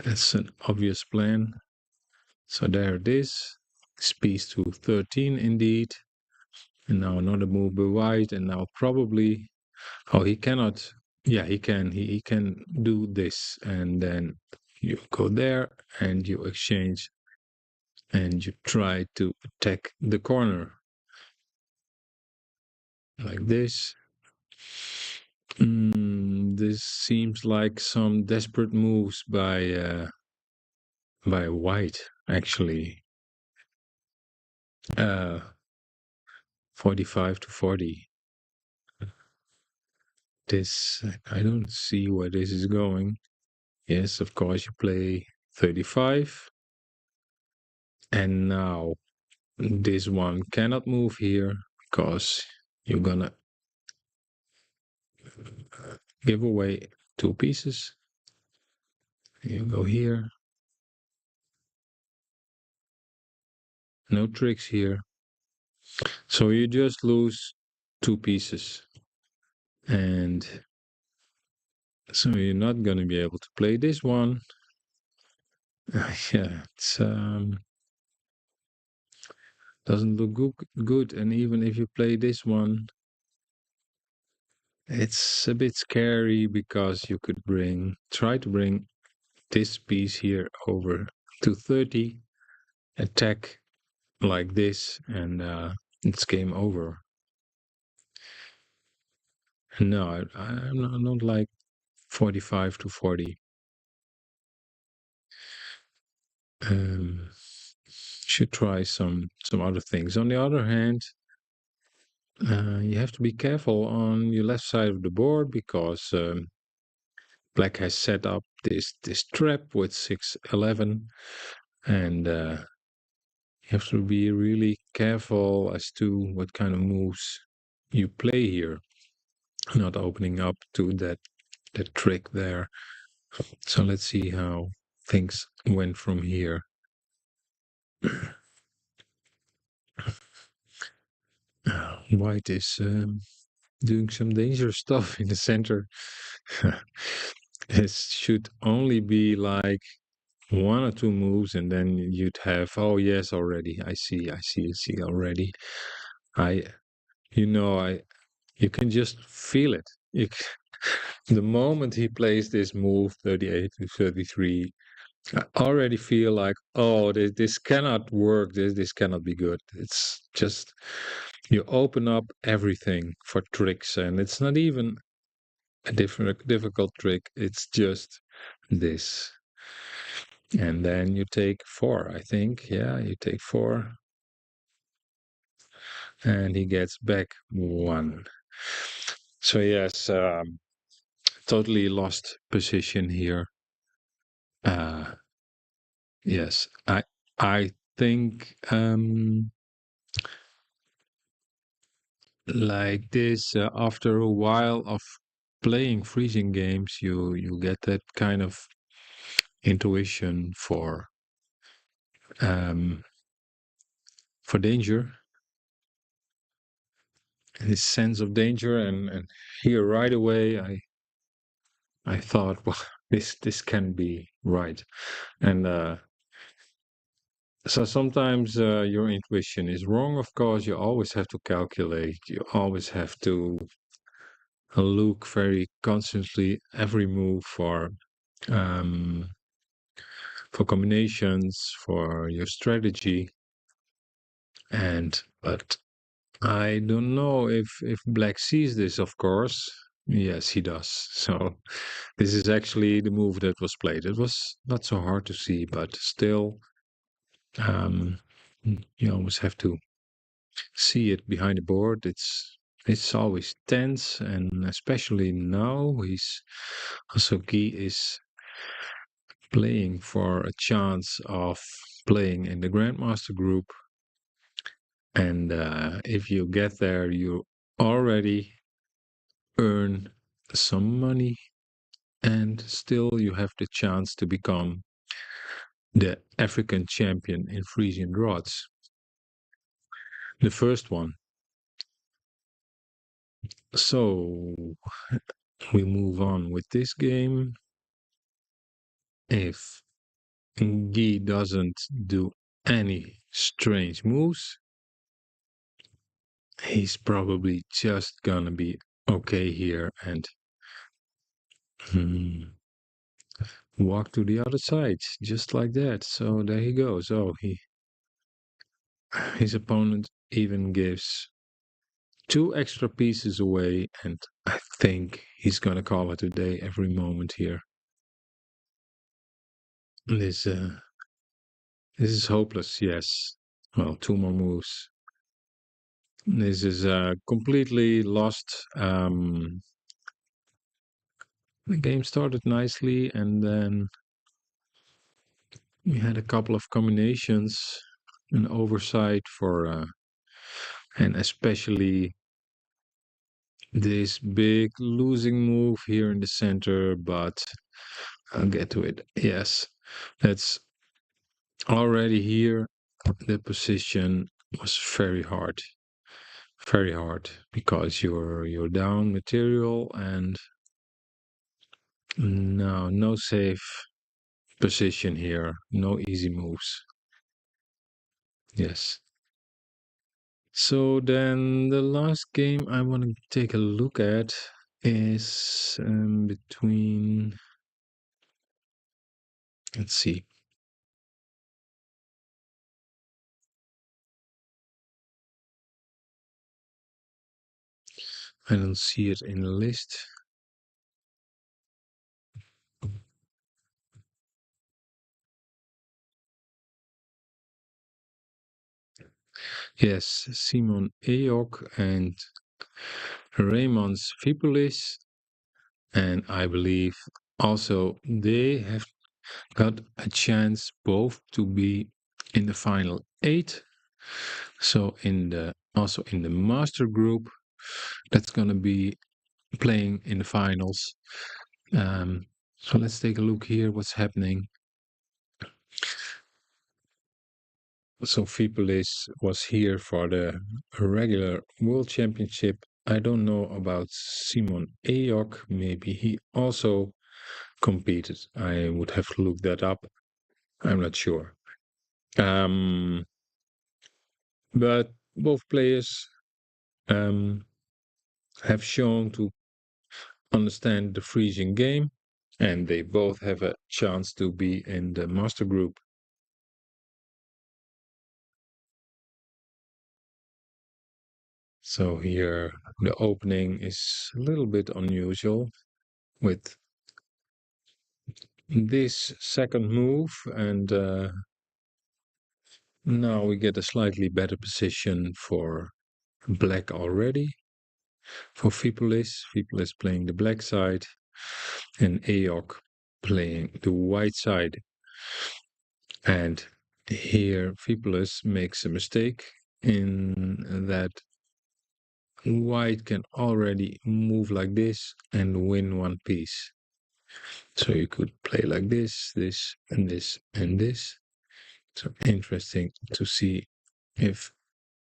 that's an obvious plan. So there it is. This piece to 13 indeed. And now another move by white, and now probably, oh, he cannot, yeah, he can do this, and then you go there and you exchange and you try to attack the corner like this. This seems like some desperate moves by white, actually. 45 to 40. This, I don't see where this is going. Yes, of course, you play 35. And now this one cannot move here because you're gonna give away two pieces. You go here. No tricks here. So you just lose two pieces. And so you're not gonna be able to play this one. Yeah, it's doesn't look good. And even if you play this one, it's a bit scary because you could try to bring this piece here over to 30, attack like this, and it's game over. No, I'm not like 45 to 40. Should try some other things. On the other hand, you have to be careful on your left side of the board because Black has set up this trap with 6-11, and you have to be really careful as to what kind of moves you play here, not opening up to that trick there. So let's see how things went from here. White is doing some dangerous stuff in the center. It should only be like one or two moves, and then you'd have, oh yes, already. I see already. I, I, you can just feel it. The moment he plays this move, 38 to 33, I already feel like, oh, this cannot work. This cannot be good. It's just you open up everything for tricks, and it's not even a difficult trick. It's just this. And then you take four, I think. Yeah, you take four. And he gets back one. So yes, totally lost position here. Uh, yes, I think like this after a while of playing Frisian games, you get that kind of intuition um, for danger, his sense of danger, and here right away I thought, well, this can be right, and so sometimes your intuition is wrong. Of course, you always have to calculate. You always have to look very constantly every move um, for combinations, for your strategy, and but I don't know if Black sees this. Of course, yes, he does. So this is actually the move that was played. It was not so hard to see, but still, um, you always have to see it behind the board. It's always tense, and especially now, he's Hosoki is playing for a chance of playing in the Grandmaster group, and if you get there, you already earn some money, and still you have the chance to become the African champion in Frisian Draughts. The first one. So we move on with this game. If Guy doesn't do any strange moves, he's probably just gonna be okay here and walk to the other side, just like that. So there he goes. Oh, his opponent even gives two extra pieces away, and I think he's gonna call it a day every moment here. This this is hopeless. Yes. Well, two more moves. This is completely lost. The game started nicely, and then we had a couple of combinations, an oversight and especially this big losing move here in the center, but I'll get to it. Yes, that's already here. The position was very hard because you're down material and no safe position here, no easy moves. Yes. So then the last game I want to take a look at is between, let's see, I don't see it in the list. Yes, Simon Eyok and Raymond Fipulis, and I believe Also, they have got a chance both to be in the final eight. So in the also in the master group, that's gonna be playing in the finals. So let's take a look here. What's happening? So Fipolis was here for the regular World Championship. I don't know about Simon Ayok. Maybe he also competed. I would have to look that up. I'm not sure. Um, but both players um, have shown to understand the Frisian game, and they both have a chance to be in the master group. So here the opening is a little bit unusual with this second move, and now we get a slightly better position for black already. For Fipolis, Fipolis playing the black side, and Aok playing the white side. And here Fipolis makes a mistake in that white can already move like this and win one piece. So you could play like this, this, and this, and this. So interesting to see if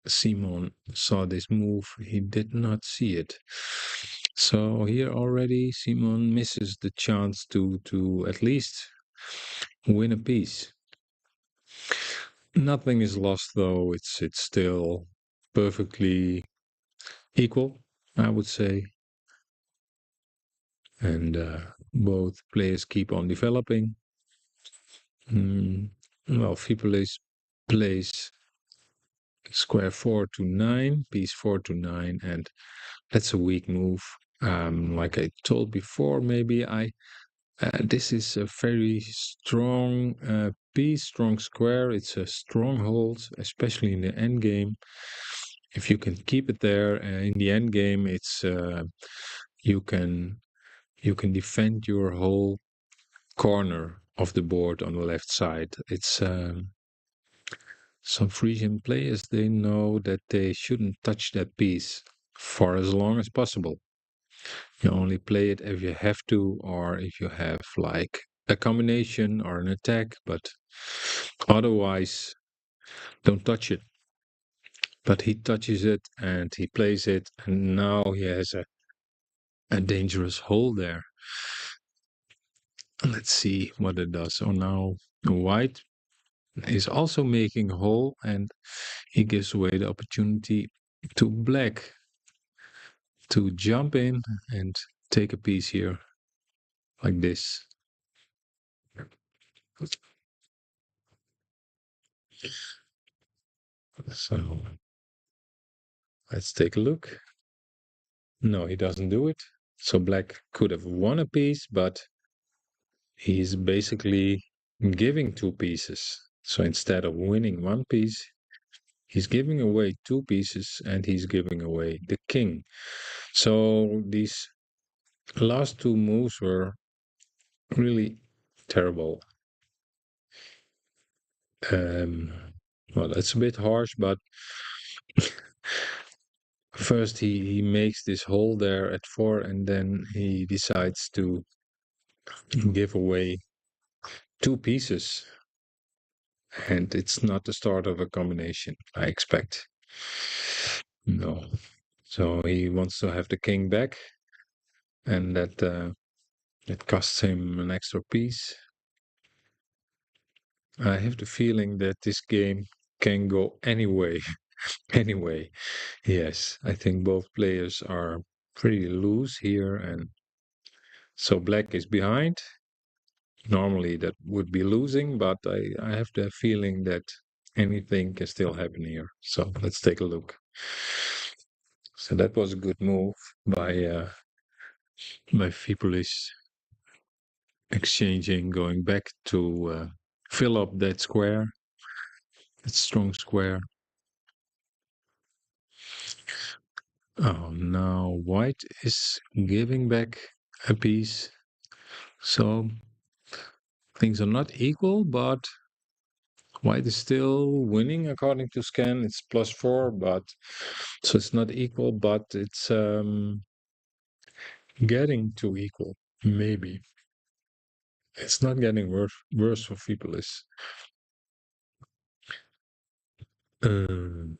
Simon saw this move. He did not see it. So here already Simon misses the chance to at least win a piece. Nothing is lost though. It's still perfectly equal, I would say. And both players keep on developing. Well, Fipolis plays square 4 to 9, piece 4 to 9, and that's a weak move. Like I told before, maybe this is a very strong piece, strong square. It's a stronghold, especially in the end game. If you can keep it there in the end game, it's you can you can defend your whole corner of the board on the left side. It's some Frisian players, they know that they shouldn't touch that piece for as long as possible. You only play it if you have to, or if you have like a combination or an attack, but otherwise, don't touch it. But he touches it and he plays it, and now he has a dangerous hole there. Let's see what it does. So now white is also making a hole, and he gives away the opportunity to black to jump in and take a piece here like this. So let's take a look. No, he doesn't do it. So black could have won a piece, but he's basically giving two pieces. So instead of winning one piece, he's giving away two pieces and he's giving away the king. So these last two moves were really terrible. Um, well, that's a bit harsh, but first he makes this hole there at 4 and then he decides to give away two pieces, and it's not the start of a combination, I expect. No. So he wants to have the king back, and that it costs him an extra piece. I have the feeling that this game can go anyway. Anyway, yes, I think both players are pretty loose here, and so black is behind. Normally that would be losing, but I have the feeling that anything can still happen here. So let's take a look. So that was a good move by Fipolis, exchanging, going back to fill up that square, that strong square. Oh, now white is giving back a piece. So things are not equal, but white is still winning according to scan. It's +4, but so it's not equal, but it's getting to equal. Maybe it's not getting worse for Fibulus. Um,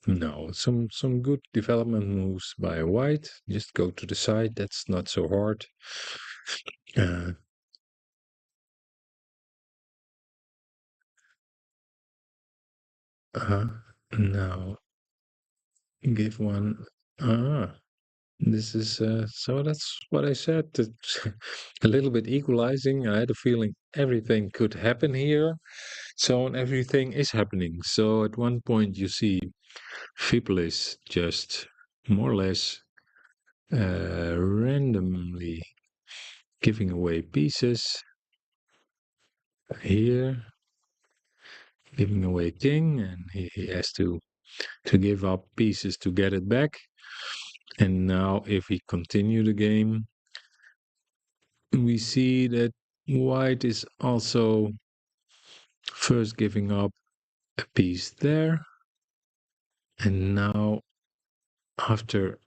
no, some good development moves by white. Just go to the side. That's not so hard. Uh, uh, now give one. Ah, this is so. That's what I said. It's a little bit equalizing. I had a feeling everything could happen here. So and everything is happening. So at one point you see Fiblis just more or less randomly giving away pieces here, giving away king, and he has to give up pieces to get it back. And now if we continue the game, we see that white is also first giving up a piece there, and now after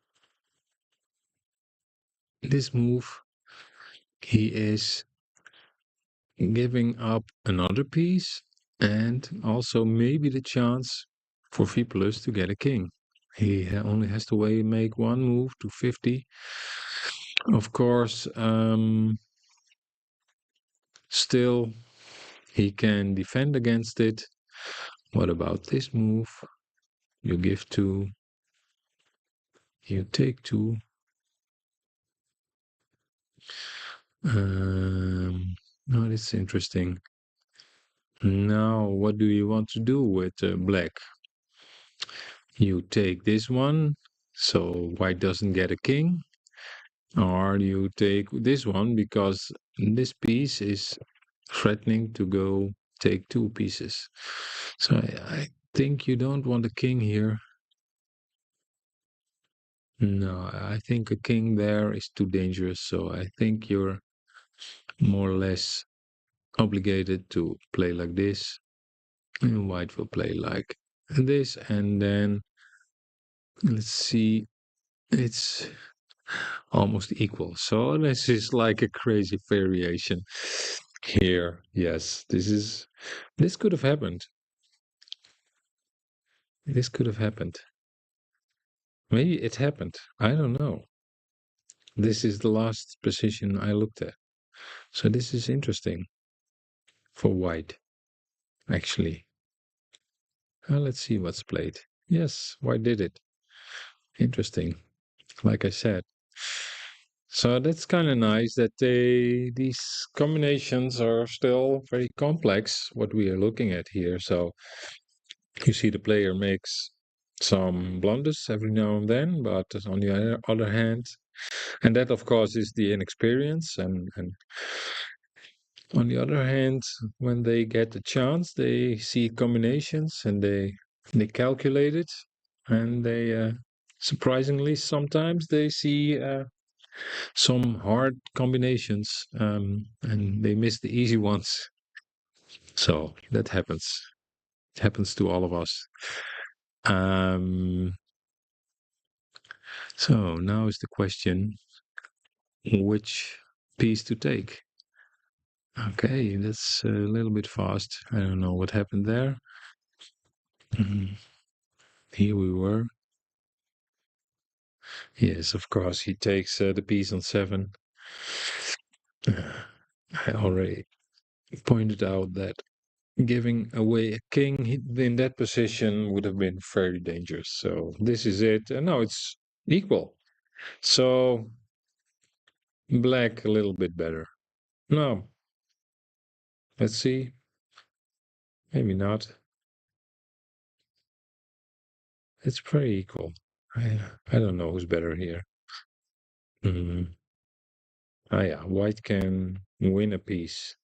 this move he is giving up another piece and also maybe the chance for V plus to get a king. He only has to make one move to 50. Of course, still he can defend against it. What about this move? You give two, you take two. Oh, that's interesting. Now, what do you want to do with black? You take this one, so white doesn't get a king. Or you take this one because this piece is threatening to go take two pieces. So I think you don't want a king here. No, I think a king there is too dangerous. So I think you're more or less obligated to play like this. And white will play like this. And then let's see, it's almost equal. So this is like a crazy variation here. Yes, this could have happened. This could have happened. Maybe it happened. I don't know. This is the last position I looked at. So this is interesting for white, actually. Let's see what's played. Yes, white did it. Interesting. Like I said. So that's kind of nice that these combinations are still very complex, what we are looking at here. So you see the player makes some blunders every now and then, but on the other hand, and that of course is the inexperience, and on the other hand, when they get the chance, they see combinations and they calculate it, and they surprisingly sometimes they see some hard combinations, and they miss the easy ones. So that happens. It happens to all of us. Um, so now is the question, which piece to take? Okay, that's a little bit fast. I don't know what happened there. Mhm. Here we were. Yes, of course, he takes the piece on 7. I already pointed out that giving away a king in that position would have been very dangerous. So this is it. And now it's equal. So black a little bit better. No, let's see. Maybe not. It's pretty equal. I don't know who's better here. Mm. Ah, yeah, white can win a piece.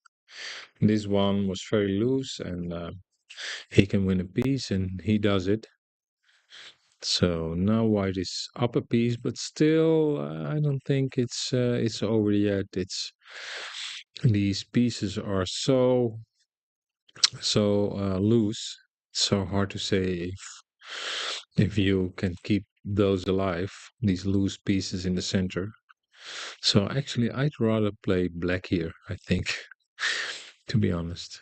This one was very loose, and he can win a piece, and he does it. So now white is up a piece, but still, I don't think it's over yet. It's these pieces are so loose. It's so hard to say if you can keep those alive. These loose pieces in the center. So actually, I'd rather play black here. I think, to be honest.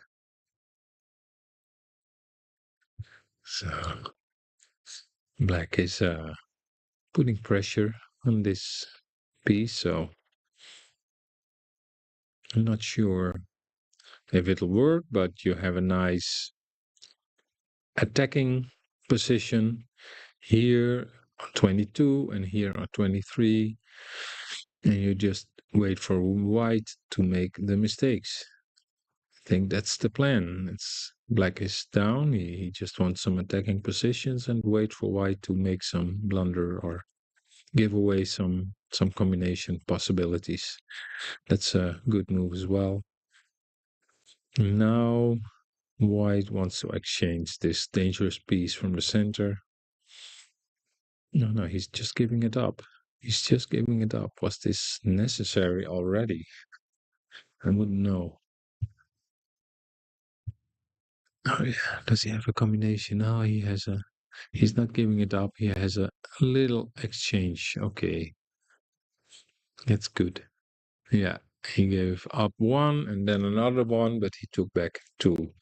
So black is putting pressure on this piece. So I'm not sure if it'll work, but you have a nice attacking position here on 22 and here on 23, and you just wait for white to make the mistakes. I think that's the plan. It's black is down. He just wants some attacking positions and wait for white to make some blunder or give away some combination possibilities. That's a good move as well. Now white wants to exchange this dangerous piece from the center. No, he's just giving it up. He's just giving it up. Was this necessary already? I wouldn't know. Oh yeah, does he have a combination? No, he has a. He's not giving it up. He has a little exchange. Okay, that's good. Yeah, he gave up one and then another one, but he took back two.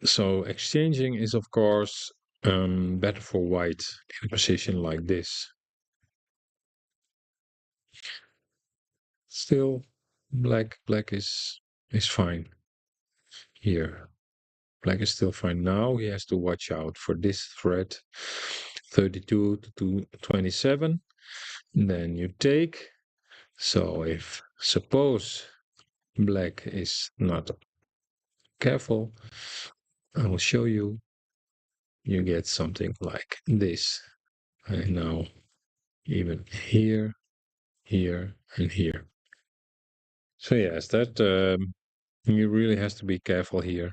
So exchanging is of course better for white in a position like this. Still, black is fine here. Black is still fine now. He has to watch out for this thread 32 to 27. Then you take. So if suppose black is not careful, I will show you. You get something like this. And now even here, here, and here. So yes, that you really has to be careful here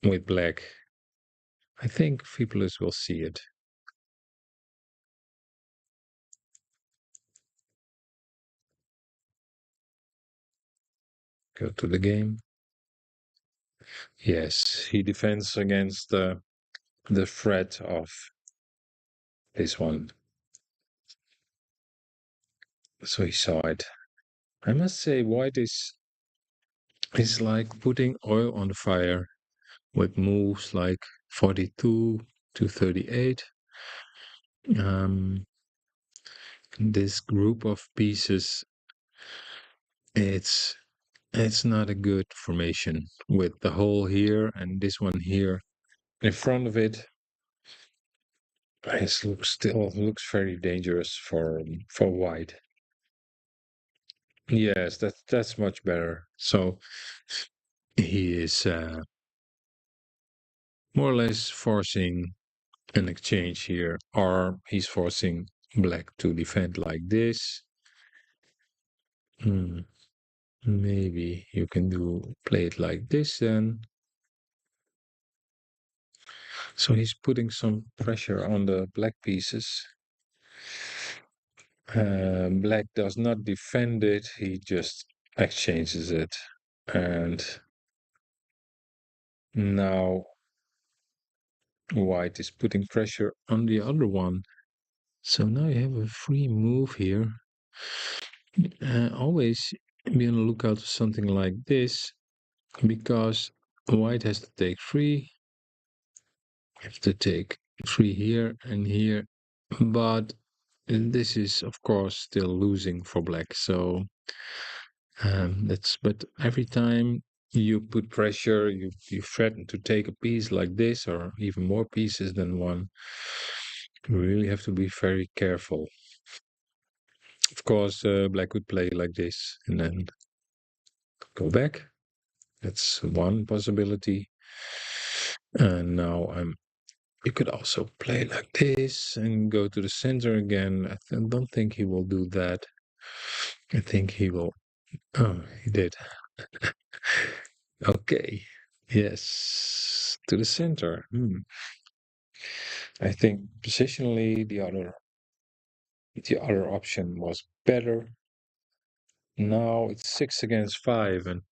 with black. I think Fibulus will see it. Go to the game. Yes, he defends against the threat of this one. So he saw it. I must say, white is like putting oil on the fire with moves like 42 to 38. This group of pieces, it's it's not a good formation with the hole here and this one here in front of it. It still looks very dangerous for white. Yes, that's much better. So he is more or less forcing an exchange here, or he's forcing black to defend like this. Hmm, maybe you can play it like this then. So he's putting some pressure on the black pieces. Black does not defend it, he just exchanges it. And now white is putting pressure on the other one. So now you have a free move here. Always be on the lookout for something like this, because white has to take three. Have to take three here and here, but this is of course still losing for black. So but every time you put pressure, you threaten to take a piece like this or even more pieces than one. You really have to be very careful. Of course, black would play like this and then go back. That's one possibility. And now you could also play like this and go to the center again. Don't think he will do that. I think he will. Oh, he did. Okay. Yes, to the center. I think positionally the other option was better. Now it's 6 against 5, and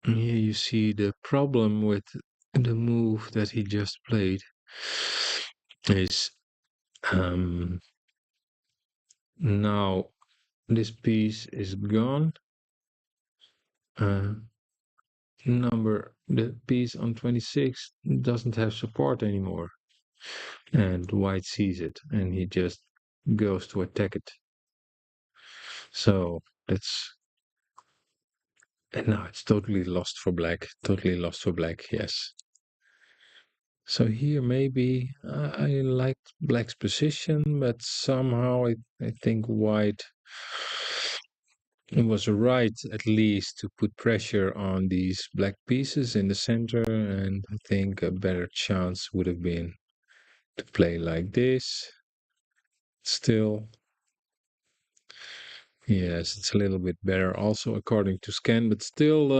here you see the problem with the move that he just played is um, now this piece is gone. Uh, the piece on 26 doesn't have support anymore, and white sees it, and he just goes to attack it. So that's and now it's totally lost for black. Totally lost for black. Yes. So here maybe I liked black's position, but somehow I think white it was right at least to put pressure on these black pieces in the center, and I think a better chance would have been to play like this. Still, yes, it's a little bit better also according to scan, but still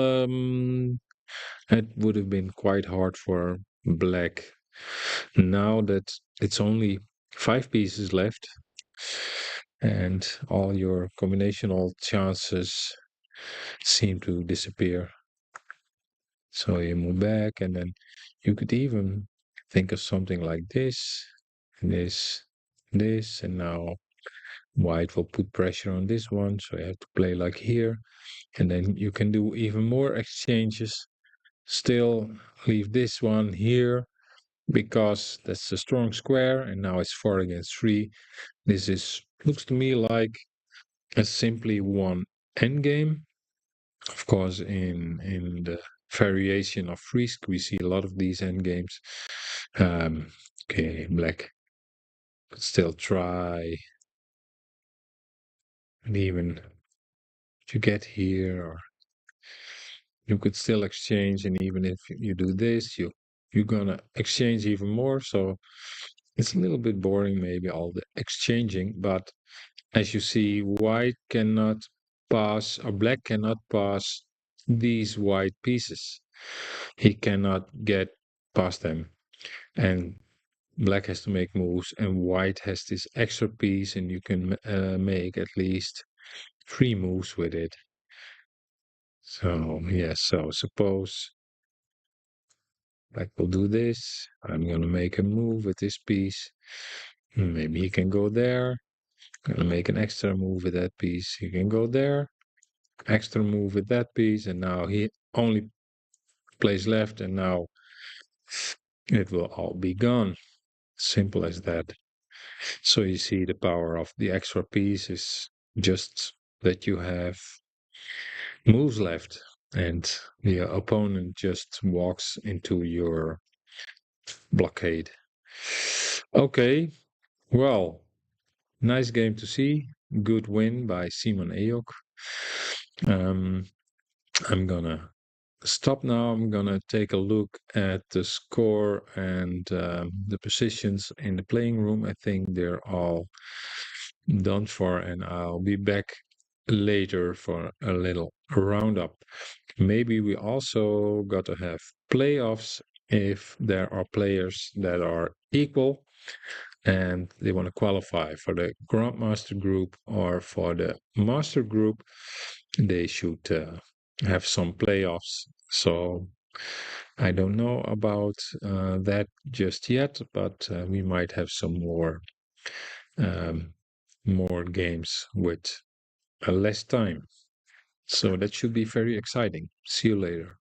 it would have been quite hard for black. Now that it's only 5 pieces left, and all your combinational chances seem to disappear. So you move back, and then you could even think of something like this, this, and now white will put pressure on this one. So you have to play like here, and then you can do even more exchanges. Still leave this one here because that's a strong square, and now it's 4 against 3. This is looks to me like a simply one endgame. Of course, in the variation of Frisk, we see a lot of these endgames. Okay, black could still try, and even if you get here, or you could still exchange, and even if you do this, you're gonna exchange even more. So it's a little bit boring, maybe all the exchanging, but as you see, white cannot pass, or black cannot pass these white pieces. He cannot get past them. And black has to make moves, and white has this extra piece, and you can make at least 3 moves with it. So, yes, so suppose black will do this. I'm going to make a move with this piece. Maybe he can go there. Gonna make an extra move with that piece. He can go there. Extra move with that piece, and now he only plays left, and now it will all be gone. Simple as that. So you see the power of the extra piece is just that you have moves left, and the opponent just walks into your blockade. Okay, well, nice game to see. Good win by Simon Ayok. Um, I'm gonna stop now. I'm gonna take a look at the score and the positions in the playing room. I think they're all done for, and I'll be back later for a little roundup. Maybe we also got to have playoffs if there are players that are equal and they want to qualify for the Grandmaster group or for the Master group. They should have some playoffs. So I don't know about that just yet, but we might have some um, more games with less time. So that should be very exciting. See you later.